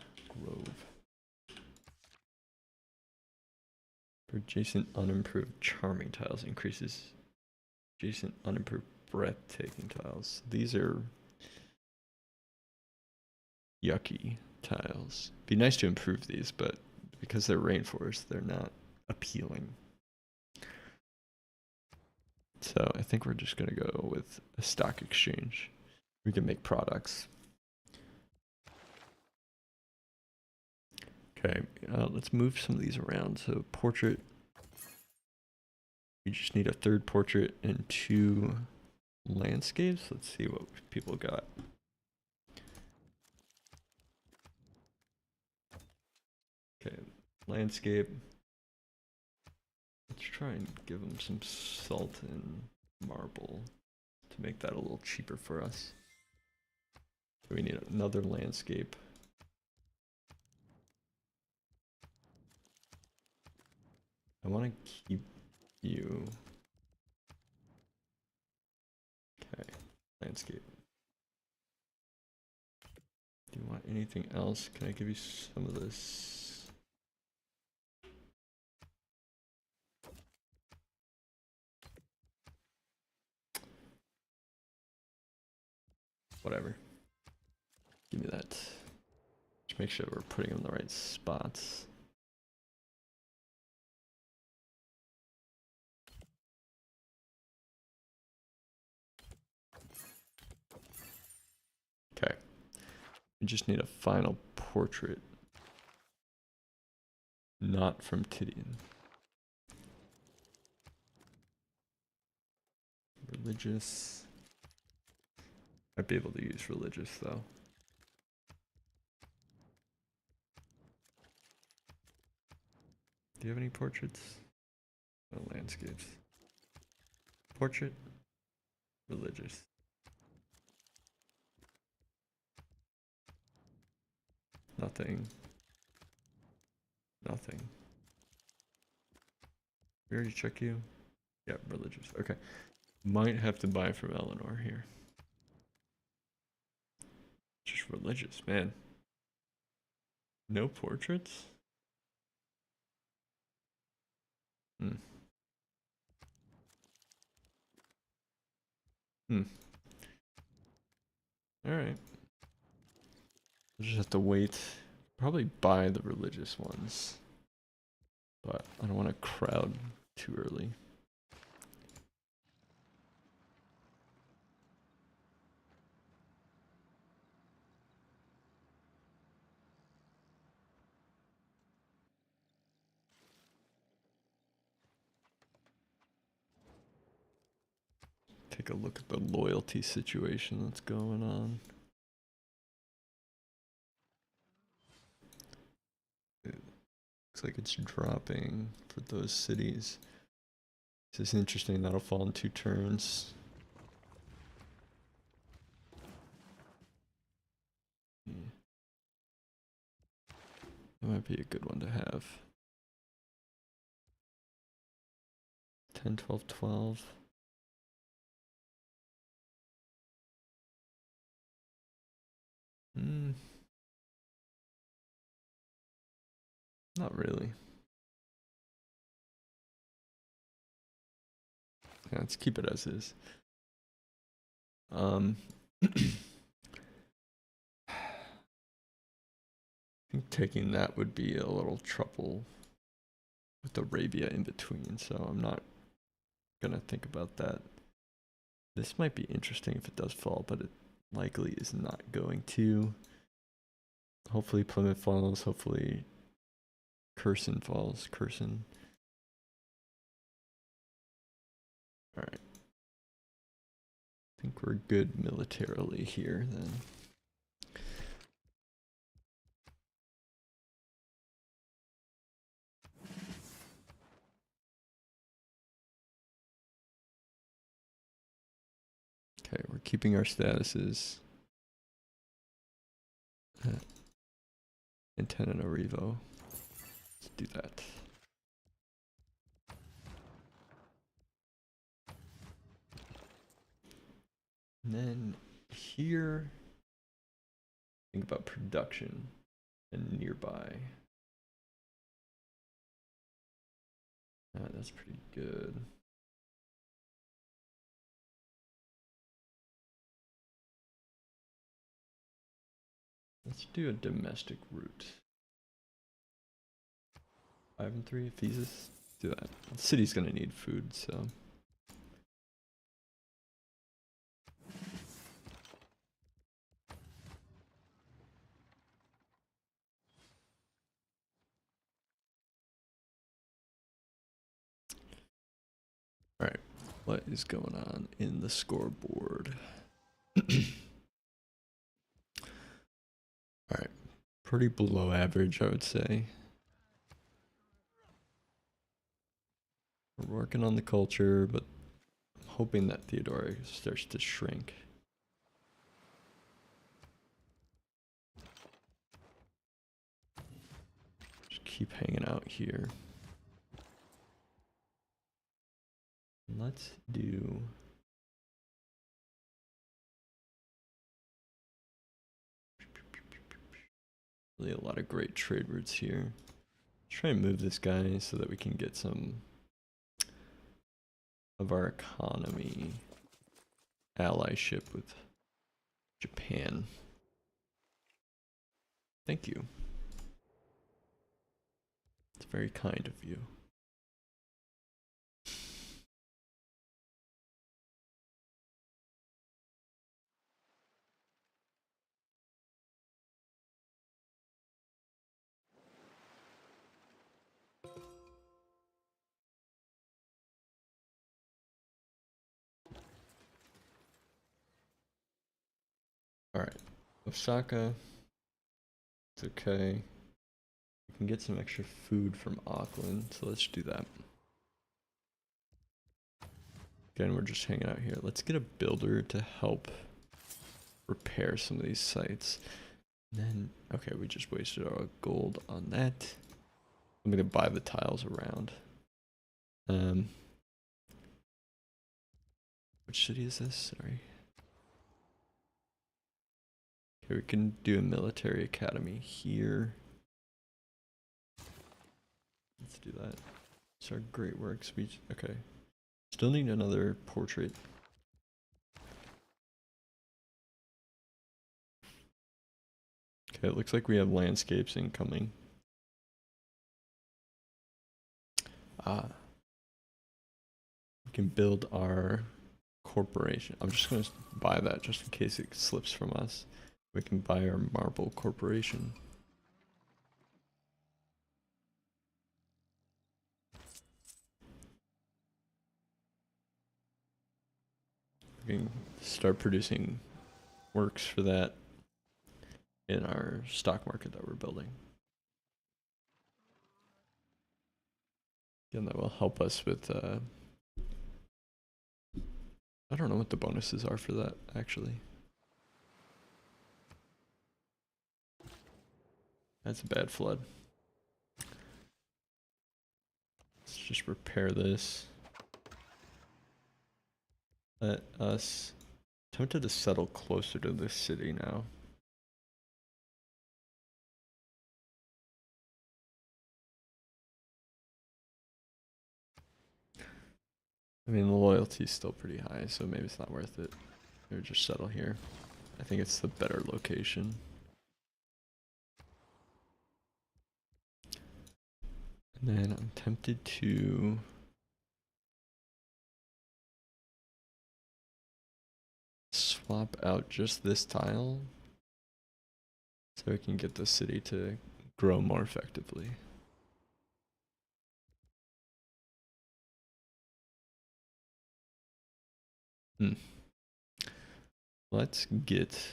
For adjacent unimproved charming tiles increases adjacent unimproved breathtaking tiles. These are yucky tiles. Be nice to improve these, but because they're rainforest, they're not appealing. So I think we're just gonna go with a stock exchange. We can make products. Okay, let's move some of these around. So portrait. We just need a third portrait and 2 landscapes. Let's see what people got. Okay, landscape. Let's try and give them some salt and marble to make that a little cheaper for us. So we need another landscape. I want to keep you. Okay, landscape. Do you want anything else? Can I give you some of this? Whatever. Give me that. Just make sure we're putting them in the right spots. Okay. We just need a final portrait. Not from Titian. Religious. I'd be able to use religious though. Do you have any portraits? No landscapes. Portrait. Religious. Nothing. Nothing. We already check you? Yep, religious. Okay. Might have to buy from Eleanor here. Just religious, man. No portraits? Hmm. Alright. We'll just have to wait. Probably buy the religious ones. But I don't want to crowd too early. Take a look at the loyalty situation that's going on. It looks like it's dropping for those cities. This is interesting, that'll fall in 2 turns. That might be a good one to have. 10, 12, 12. Not really. Yeah, let's keep it as is. I think taking that would be a little trouble with Arabia in between, so I'm not gonna think about that. This might be interesting if it does fall, but it likely is not going to. Hopefully Plymouth falls, hopefully Kherson falls. Kherson. Alright. I think we're good militarily here then. Okay, we're keeping our statuses. Intent and Arrivo. Let's do that. And then here, think about production and nearby. That's pretty good. Let's do a domestic route. 5 and 3, Ephesus. Do that. The city's gonna need food, so. Alright, what is going on in the scoreboard? Alright, pretty below average, I would say. We're working on the culture, but I'm hoping that Theodora starts to shrink. Just keep hanging out here. Let's do really a lot of great trade routes here. Try and move this guy so that we can get some of our economy allyship with Japan. Thank you. It's very kind of you. Alright, Osaka, it's okay. We can get some extra food from Auckland, so let's do that. Again, we're just hanging out here. Let's get a builder to help repair some of these sites. And then, okay, we just wasted our gold on that. I'm gonna buy the tiles around. Which city is this? Sorry. Okay, we can do a military academy here. Let's do that. It's our great work speech. Okay. Still need another portrait. Okay, it looks like we have landscapes incoming. We can build our corporation. I'm just gonna buy that just in case it slips from us. We can buy our marble corporation. We can start producing works for that in our stock market that we're building. Again, that will help us with, I don't know what the bonuses are for that, actually. That's a bad flood. Let's just repair this. Let us tempted to settle closer to this city now. I mean, the loyalty is still pretty high, so maybe it's not worth it. Maybe just settle here. I think it's the better location. And then I'm tempted to swap out just this tile so we can get the city to grow more effectively. Let's get...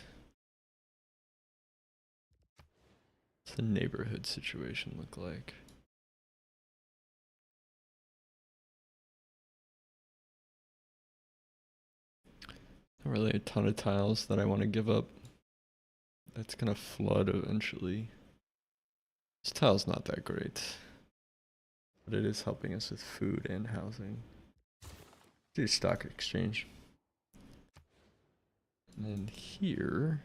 What's the neighborhood situation look like? Not really a ton of tiles that I want to give up. That's gonna flood eventually. This tile's not that great, but it is helping us with food and housing. Do stock exchange. And then here,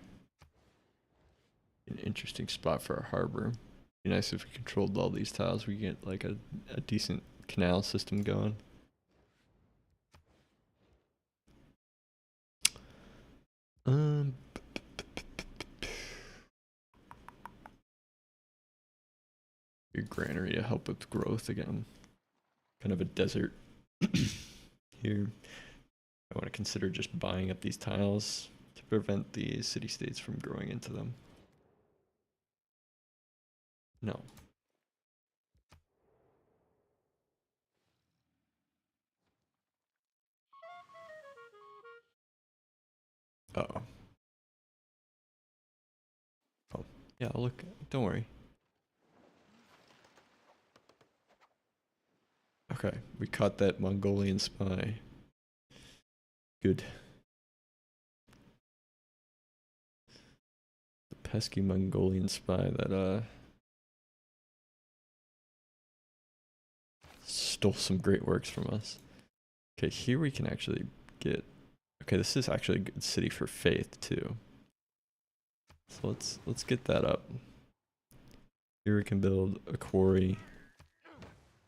an interesting spot for a harbor. Be nice if we controlled all these tiles. We get like a decent canal system going. Your granary to help with growth again. Kind of a desert here. I want to consider just buying up these tiles to prevent the city-states from growing into them. No. Uh-oh. Oh, yeah, look, don't worry. Okay, we caught that Mongolian spy. Good. The pesky Mongolian spy that, stole some great works from us. Okay, here we can actually get... Okay, this is actually a good city for faith, too. So let's get that up. Here we can build a quarry,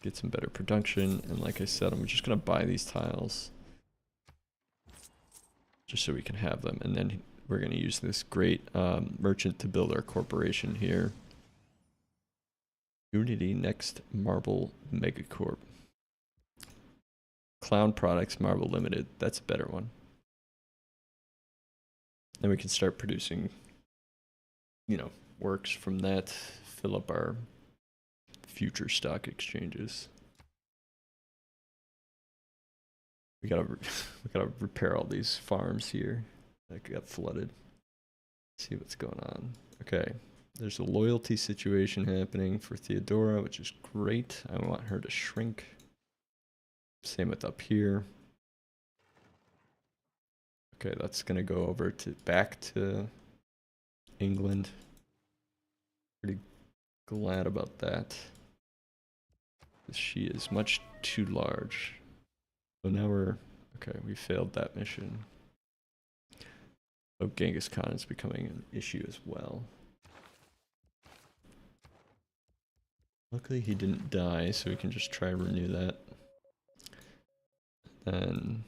get some better production, and like I said, I'm just gonna buy these tiles just so we can have them, and then we're gonna use this great merchant to build our corporation here. Unity Next Marble Megacorp. Clown Products Marble Limited. That's a better one. Then we can start producing, you know, works from that, fill up our future stock exchanges. We gotta repair all these farms here that got flooded. See what's going on. Okay, there's a loyalty situation happening for Theodora, which is great. I want her to shrink. Same with up here. Okay, that's gonna go over to back to England. Pretty glad about that. She is much too large. So now we're okay, we failed that mission. Oh, Genghis Khan is becoming an issue as well. Luckily he didn't die, so we can just try and renew that. Then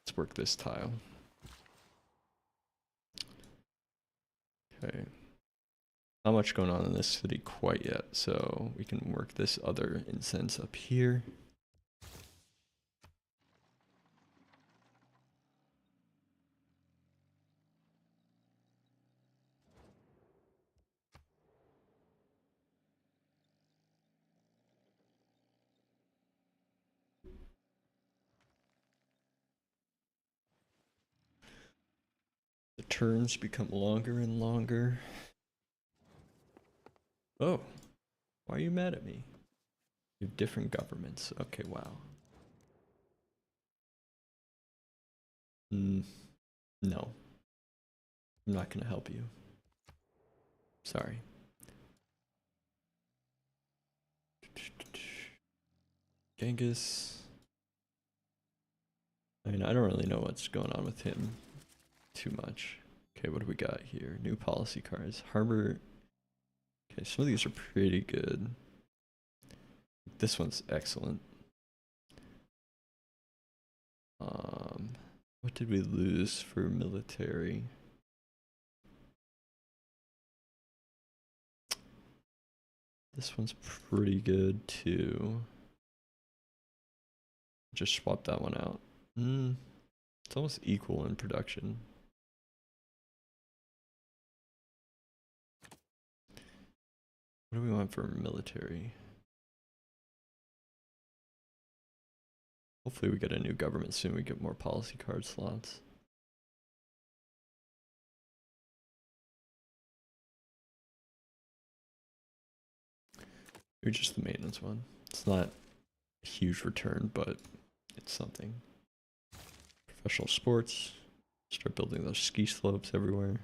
let's work this tile. Okay. Not much going on in this city quite yet, so we can work this other incense up here. The turns become longer and longer. Oh, why are you mad at me? You have different governments. Okay, wow. No, I'm not gonna help you. Sorry. Genghis. I mean, I don't really know what's going on with him too much. Okay, what do we got here? New policy cards. Harbor. Okay, some of these are pretty good. This one's excellent. What did we lose for military? This one's pretty good too. Just swap that one out. It's almost equal in production. What do we want for military? Hopefully we get a new government soon. We get more policy card slots. Or just the maintenance one. It's not a huge return, but it's something. Professional sports. Start building those ski slopes everywhere.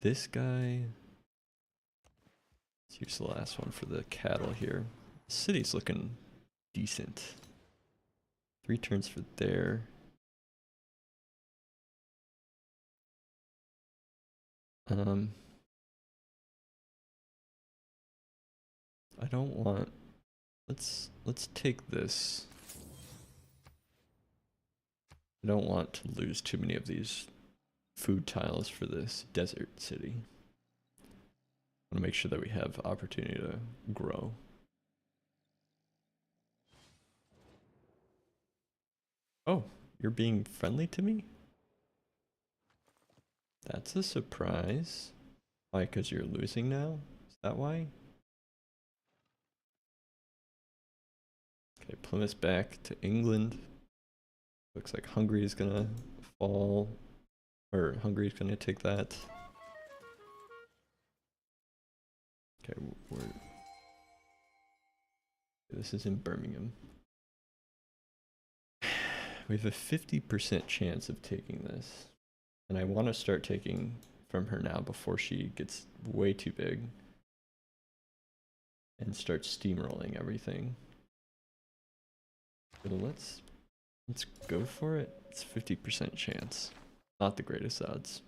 This guy. Let's use the last one for the cattle here. The city's looking decent. 3 turns for there. I don't want. Let's take this. I don't want to lose too many of these food tiles for this desert city. I want to make sure that we have opportunity to grow. Oh, you're being friendly to me? That's a surprise. Why, because you're losing now? Is that why? Okay, Plymouth's back to England. Looks like Hungary is gonna fall. Or Hungary's gonna take that. Okay, this is in Birmingham. We have a 50% chance of taking this. And I want to start taking from her now before she gets way too big. And start steamrolling everything. But let's go for it. It's 50% chance. Not the greatest odds.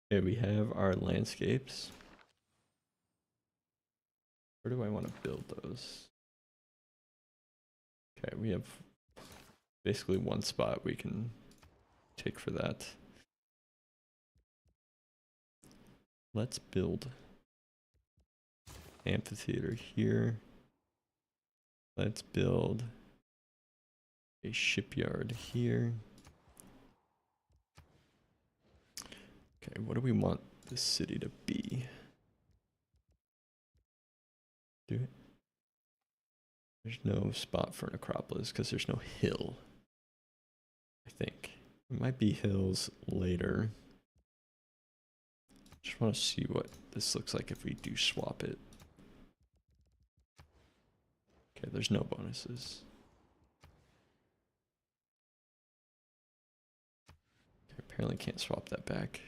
Okay, we have our landscapes. Where do I want to build those? Okay, we have basically one spot we can take for that. Let's build amphitheater here. Let's build a shipyard here. Okay, what do we want this city to be? Do it. There's no spot for an Acropolis because there's no hill. I think. It might be hills later. Just want to see what this looks like if we do swap it. Okay, there's no bonuses. Okay, apparently can't swap that back.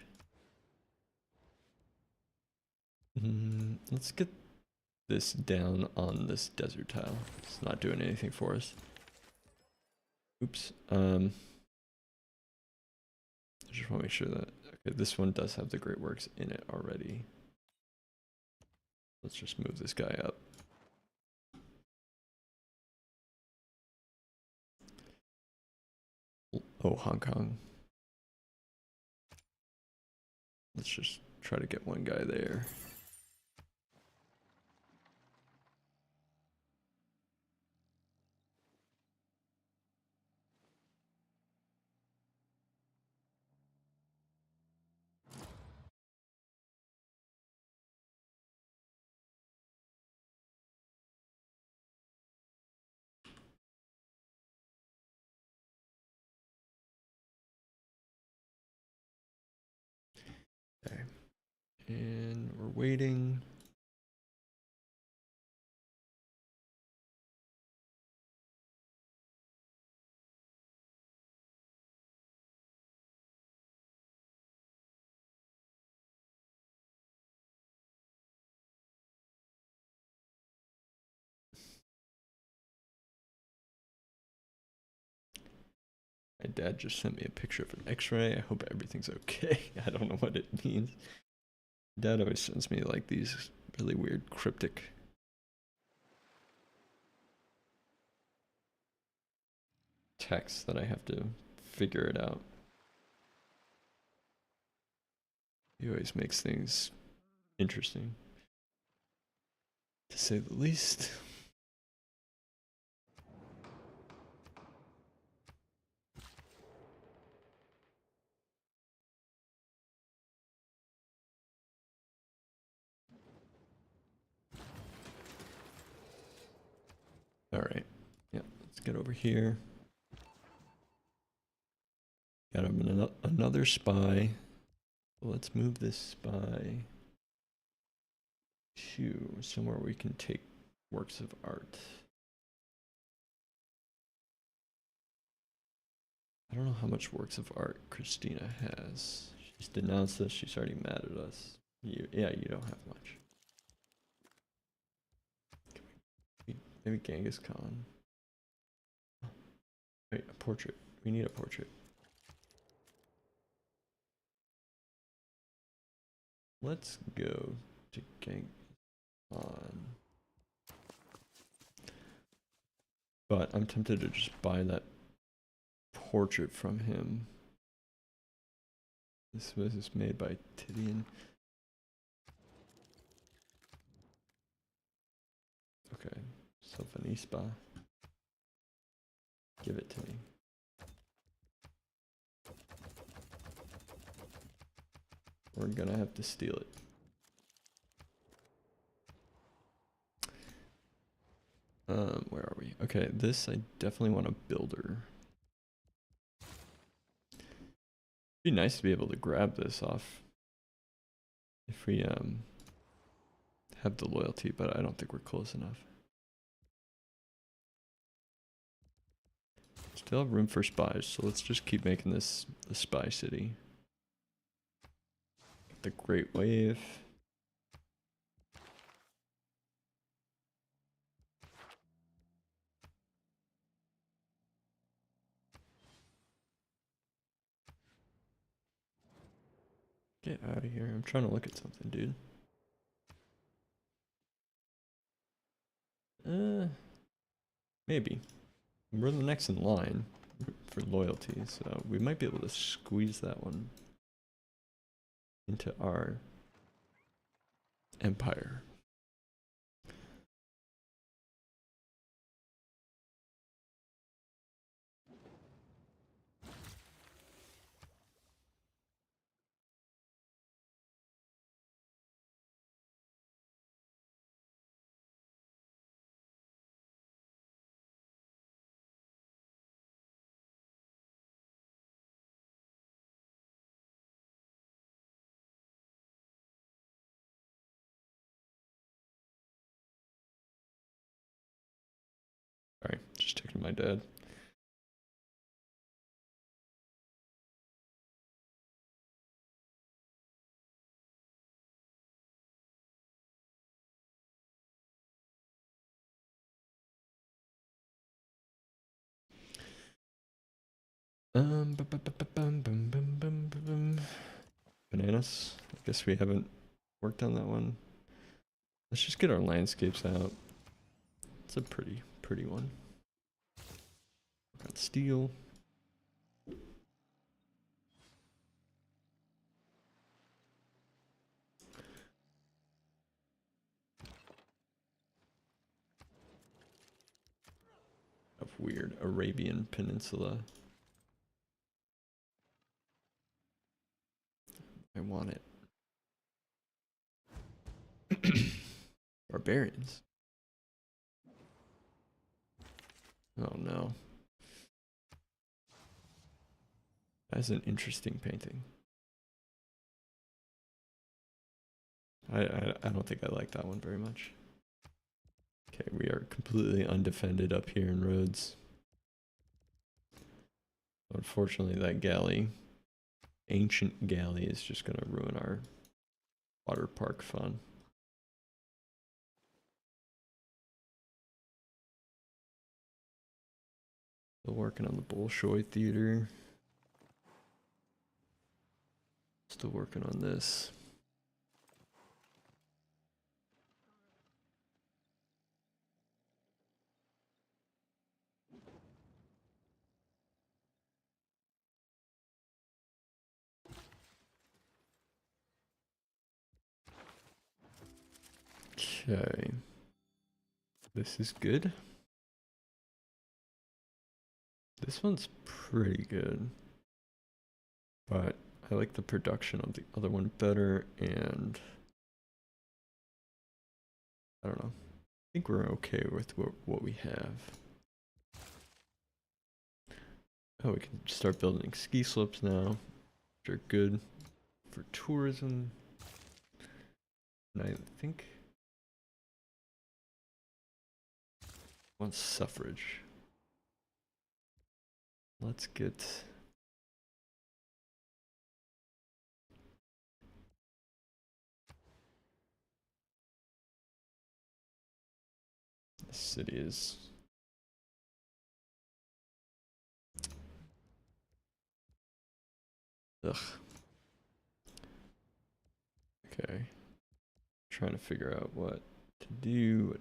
Let's get this down on this desert tile. It's not doing anything for us. Oops. I just want to make sure that, okay, this one does have the Great Works in it already. Let's just move this guy up. Oh, Hong Kong. Let's just try to get one guy there. Okay. And we're waiting. My dad just sent me a picture of an x-ray. I hope everything's okay. I don't know what it means. Dad always sends me like these really weird cryptic texts that I have to figure it out. He always makes things interesting, to say the least. All right. Yeah, let's get over here. Got him another spy. Let's move this spy to somewhere we can take works of art. I don't know how much works of art Christina has. She's denounced us. She's already mad at us. Yeah, you don't have much. Maybe Genghis Khan. Wait, a portrait. We need a portrait. Let's go to Genghis Khan. But I'm tempted to just buy that portrait from him. This was made by Titian. Okay, Sophonisba. Give it to me. We're gonna have to steal it. Where are we? Okay, this I definitely want a builder. It'd be nice to be able to grab this off if we have the loyalty, but I don't think we're close enough. Still have room for spies, so let's just keep making this the spy city. The Great Wave. Get out of here. I'm trying to look at something, dude. Maybe. We're the next in line for loyalty, so we might be able to squeeze that one into our empire. Sorry, just checking my dad. Bananas. I guess we haven't worked on that one. Let's just get our landscapes out. It's a pretty one. Got steel. weird. Arabian Peninsula. I want it. Barbarians. Oh no. That's an interesting painting. I don't think I like that one very much. Okay, we are completely undefended up here in Rhodes. Unfortunately, that galley, ancient galley, is just gonna ruin our water park fun. Still working on the Bolshoi Theater. Still working on this. Okay. This is good. This one's pretty good. But I like the production of the other one better, and I don't know. I think we're okay with what we have. Oh, we can start building ski slopes now, which are good for tourism. And I think I want suffrage. Let's get the city is ugh. Okay. Trying to figure out what to do,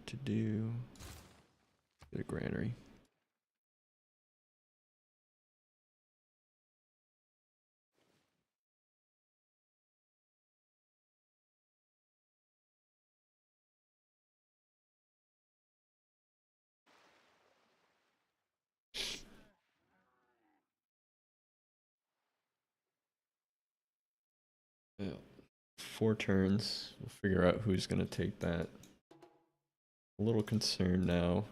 Get a granary. Yeah. 4 turns. We'll figure out who's gonna take that. A little concerned now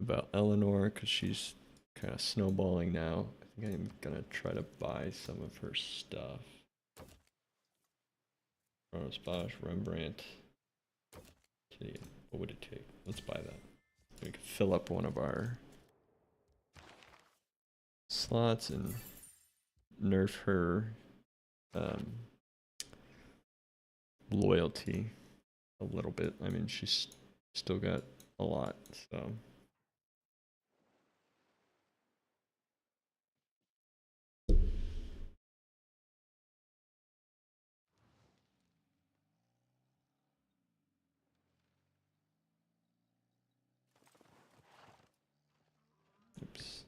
about Eleanor because she's kind of snowballing now. I think I'm gonna try to buy some of her stuff. Rose Bosch, Rembrandt. Okay, what would it take? Let's buy that. We can fill up one of our slots and nerf her loyalty a little bit. I mean, she's still got a lot, so. Oops.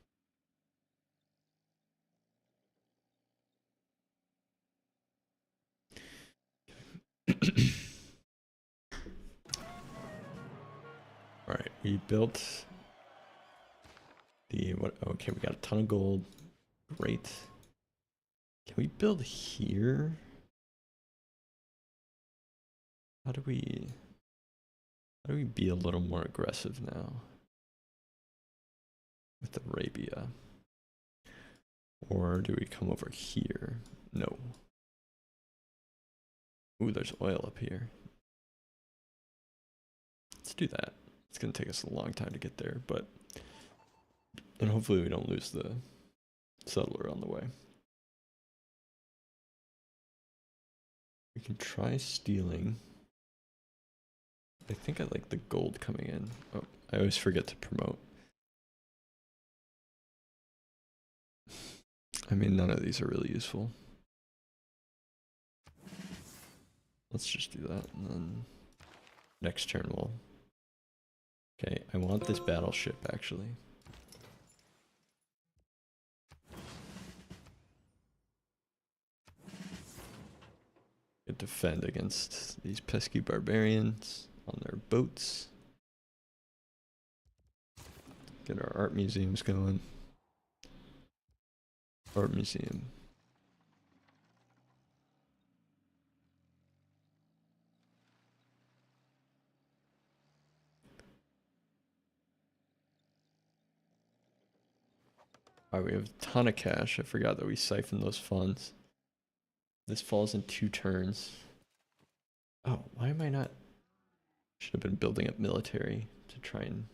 All right, we built the what? Okay, we got a ton of gold. Great. Can we build here? How do we be a little more aggressive now with Arabia? Or do we come over here? No. Ooh, there's oil up here. Let's do that. It's gonna take us a long time to get there, but and hopefully we don't lose the settler on the way. We can try stealing. I think I like the gold coming in. Oh, I always forget to promote. I mean, none of these are really useful. Let's just do that, and then next turn we'll... Okay, I want this battleship, actually. Defend against these pesky barbarians on their boats. Get our art museums going. Art museum. Alright, we have a ton of cash. I forgot that we siphoned those funds. This falls in 2 turns. Oh, why am I not? Should have been building up military to try and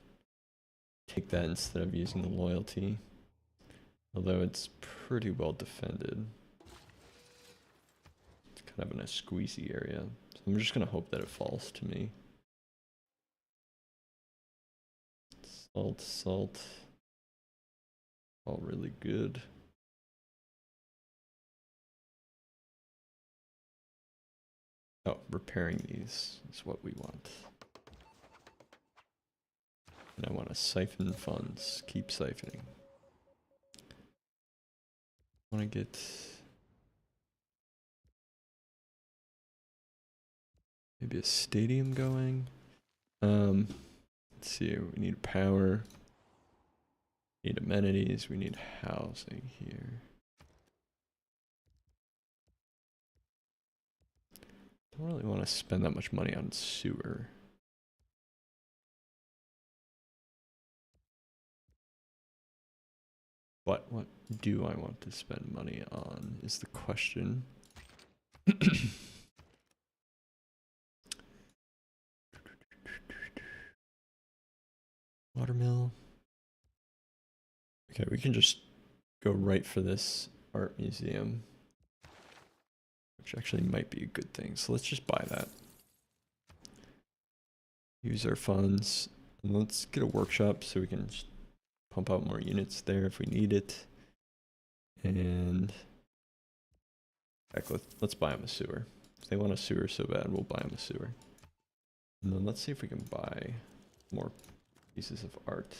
take that instead of using the loyalty. Although it's pretty well defended. It's kind of in a squeezy area. So I'm just gonna hope that it falls to me. Salt, salt. All really good. Oh, repairing these is what we want. And I want to siphon funds. Keep siphoning. I want to get... maybe a stadium going. Let's see, we need power. We need amenities. We need housing here. Don't really want to spend that much money on sewer. But what do I want to spend money on is the question. Watermill. Okay, we can just go right for this art museum, which actually might be a good thing. So let's just buy that. Use our funds. And let's get a workshop so we can just pump out more units there if we need it. And heck, let's buy them a sewer. If they want a sewer so bad, we'll buy them a sewer. And then let's see if we can buy more pieces of art.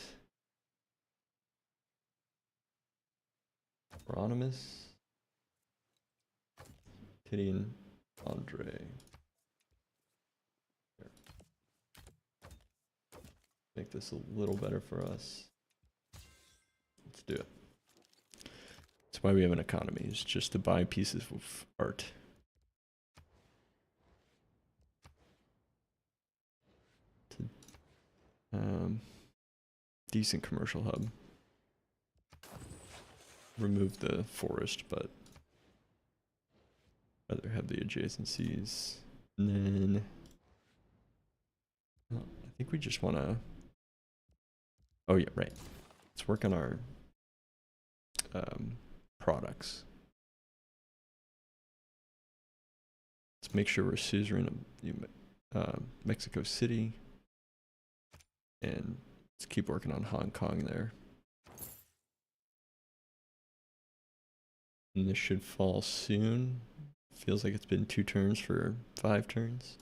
Hieronymus, Titian, Andre. Here. Make this a little better for us. Let's do it. That's why we have an economy, is just to buy pieces of art. Decent commercial hub. Remove the forest, but rather have the adjacencies. And then I think we just want to. Oh yeah, right. Let's work on our products. Let's make sure we're suzerain of Mexico City, and let's keep working on Hong Kong there. And this should fall soon. Feels like it's been 2 turns for 5 turns.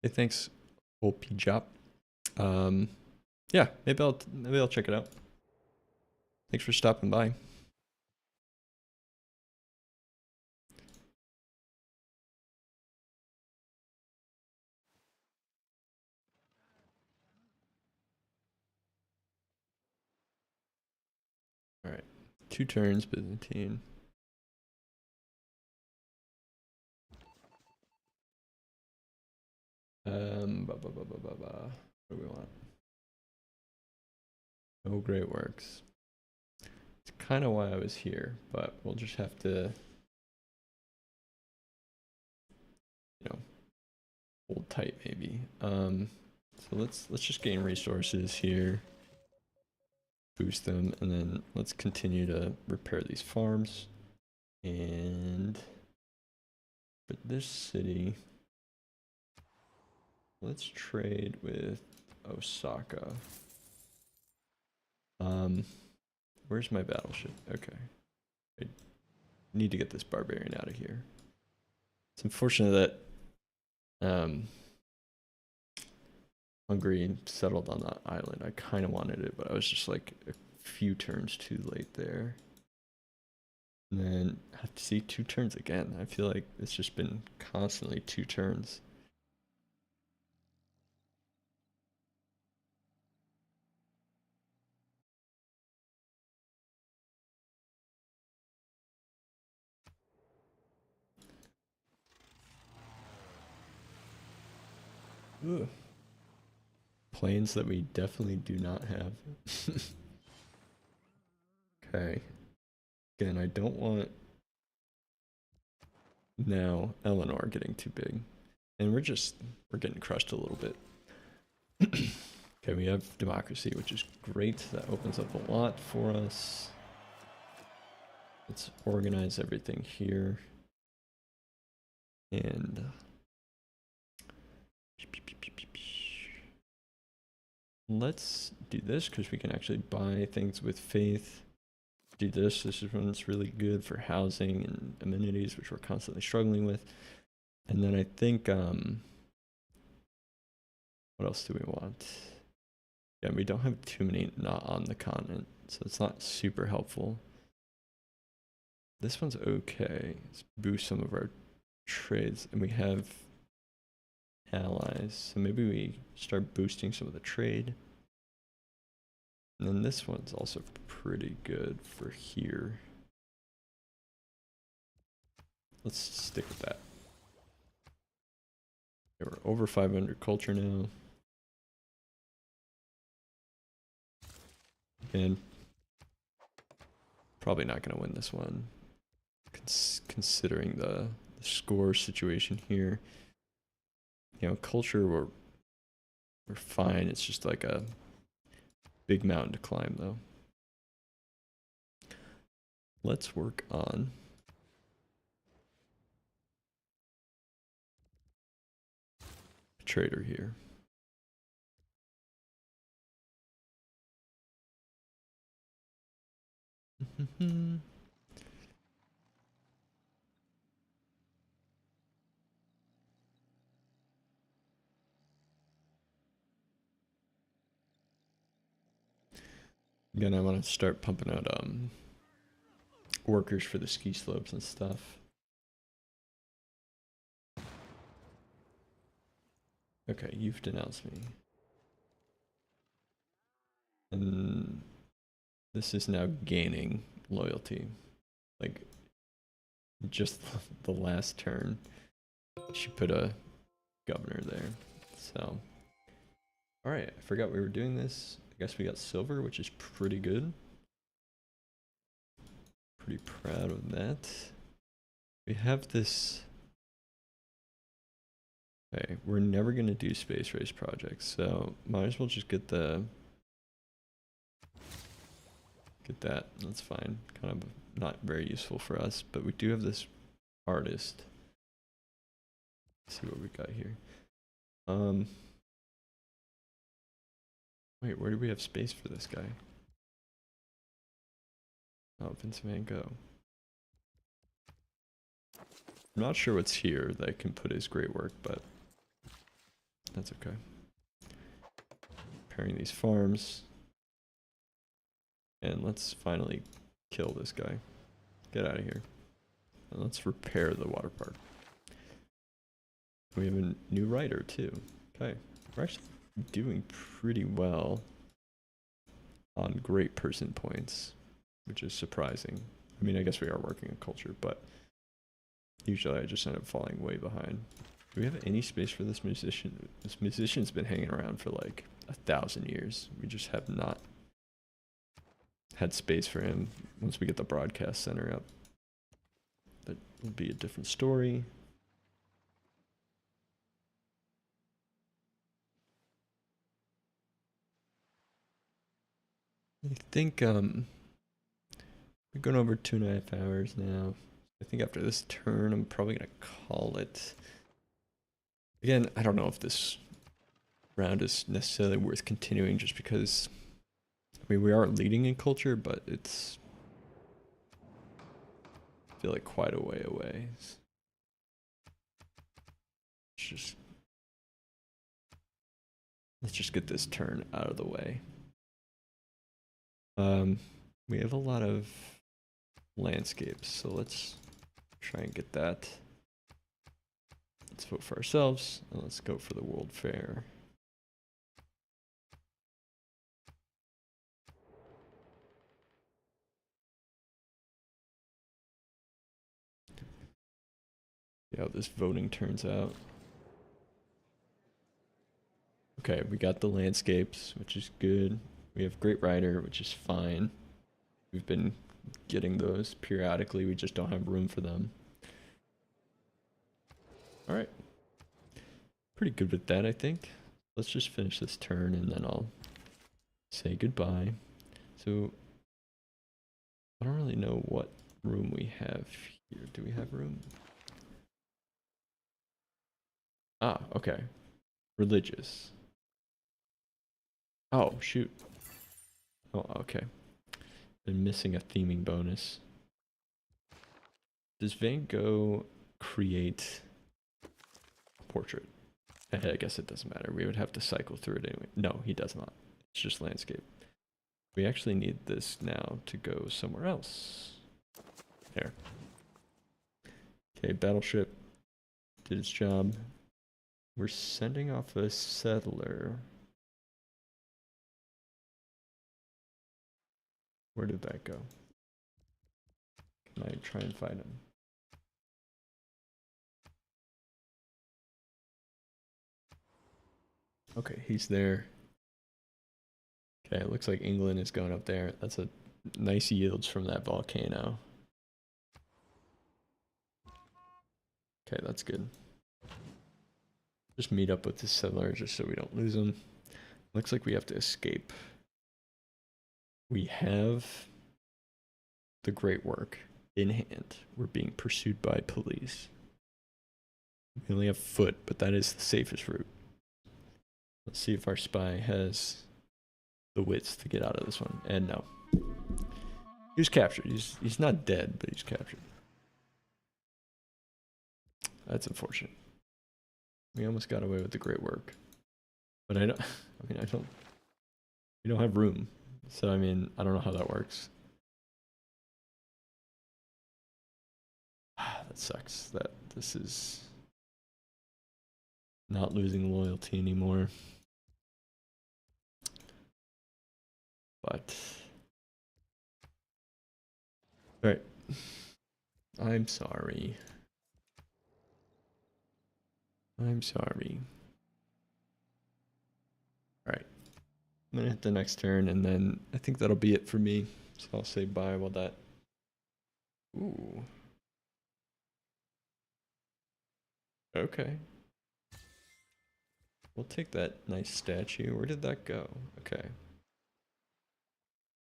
Hey, thanks, OP Job. Yeah, maybe I'll check it out. Thanks for stopping by. All right, 2 turns, Byzantine. What do we want? Oh, great works. It's kind of why I was here, but we'll just have to, you know, hold tight maybe. So let's just gain resources here, boost them, and then let's continue to repair these farms. And for this city, let's trade with Osaka. Where's my battleship? Okay. I need to get this barbarian out of here. It's unfortunate that Hungary settled on that island. I kind of wanted it, but I was just like a few turns too late there. And then I have to see 2 turns again. I feel like it's just been constantly 2 turns. Ugh. Planes that we definitely do not have. Okay. Again, I don't want now Eleanor getting too big. And we're getting crushed a little bit. Okay, we have democracy, which is great. That opens up a lot for us. Let's organize everything here. And let's do this because we can actually buy things with faith. Do this. This is one's really good for housing and amenities, which we're constantly struggling with. And then I think, what else do we want? Yeah, we don't have too many not on the continent, so it's not super helpful. This one's okay. Let's boost some of our trades, and we have allies, so maybe we start boosting some of the trade. And then this one's also pretty good for here. Let's stick with that. Okay, we're over 500 culture now. And probably not going to win this one, considering the score situation here. You know, culture, we're fine. It's just like a big mountain to climb, though. Let's work on a trader here. Again, I want to start pumping out workers for the ski slopes and stuff. Okay, you've denounced me. And this is now gaining loyalty. Like, just the last turn, she put a governor there. So, alright, I forgot we were doing this. I guess we got silver, which is pretty good. Pretty proud of that. We have this. Okay, we're never gonna do space race projects, so might as well just get that. That's fine. Kind of not very useful for us, but we do have this artist. Let's see what we got here. Wait, where do we have space for this guy? Oh, Vincent Van Gogh. I'm not sure what's here that can put his great work, but that's okay. Repairing these farms. And let's finally kill this guy. Get out of here. And let's repair the water park. We have a new writer too. Okay. We're actually doing pretty well on great person points, which is surprising. I mean, I guess we are working in culture, but usually I just end up falling way behind. Do we have any space for this musician? This musician's been hanging around for like 1,000 years. We just have not had space for him. Once we get the broadcast center up, that will be a different story. I think we're going over 2.5 hours now. I think after this turn, I'm probably gonna call it. Again, I don't know if this round is necessarily worth continuing, just because, I mean, we are leading in culture, but it's, I feel like, quite a way away. It's just Let's just get this turn out of the way. We have a lot of landscapes, so let's try and get that. Let's vote for ourselves, and let's go for the World Fair. See how this voting turns out. Okay, we got the landscapes, which is good. We have Great Rider, which is fine. We've been getting those periodically, we just don't have room for them. Alright. Pretty good with that, I think. Let's just finish this turn and then I'll say goodbye. So, I don't really know what room we have here. Do we have room? Ah, okay. Religious. Oh, shoot. Oh, okay. Been missing a theming bonus. Does Van Gogh create a portrait? I guess it doesn't matter. We would have to cycle through it anyway. No, he does not. It's just landscape. We actually need this now to go somewhere else. There. Okay, battleship did its job. We're sending off a settler. Where did that go? Can I try and find him? Okay, he's there. Okay, it looks like England is going up there. That's a nice yields from that volcano. Okay, that's good. Just meet up with the settler just so we don't lose them. Looks like we have to escape. We have the great work in hand. We're being pursued by police. We only have foot, but that is the safest route. Let's see if our spy has the wits to get out of this one. And no. He was captured. He's not dead, but he's captured. That's unfortunate. We almost got away with the great work. But I don't, we don't have room. So, I mean, I don't know how that works. That sucks that this is not losing loyalty anymore. But, alright. I'm sorry. I'm sorry. Alright. I'm gonna hit the next turn and then I think that'll be it for me. So I'll say bye while that. Ooh. Okay. We'll take that nice statue. Where did that go? Okay.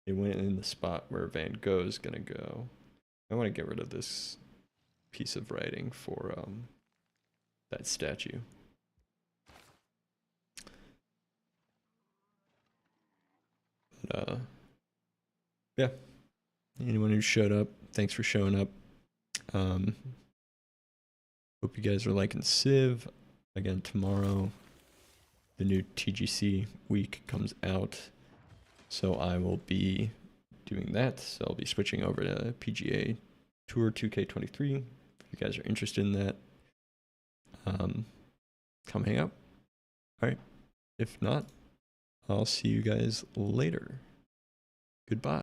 It went in the spot where Van Gogh's gonna go. I want to get rid of this piece of writing for that statue. But, yeah. Anyone who showed up, thanks for showing up. Hope you guys are liking Civ. Again, tomorrow, the new TGC week comes out. So I will be doing that. So I'll be switching over to PGA Tour 2K23. If you guys are interested in that, come hang out. All right. If not, I'll see you guys later. Goodbye.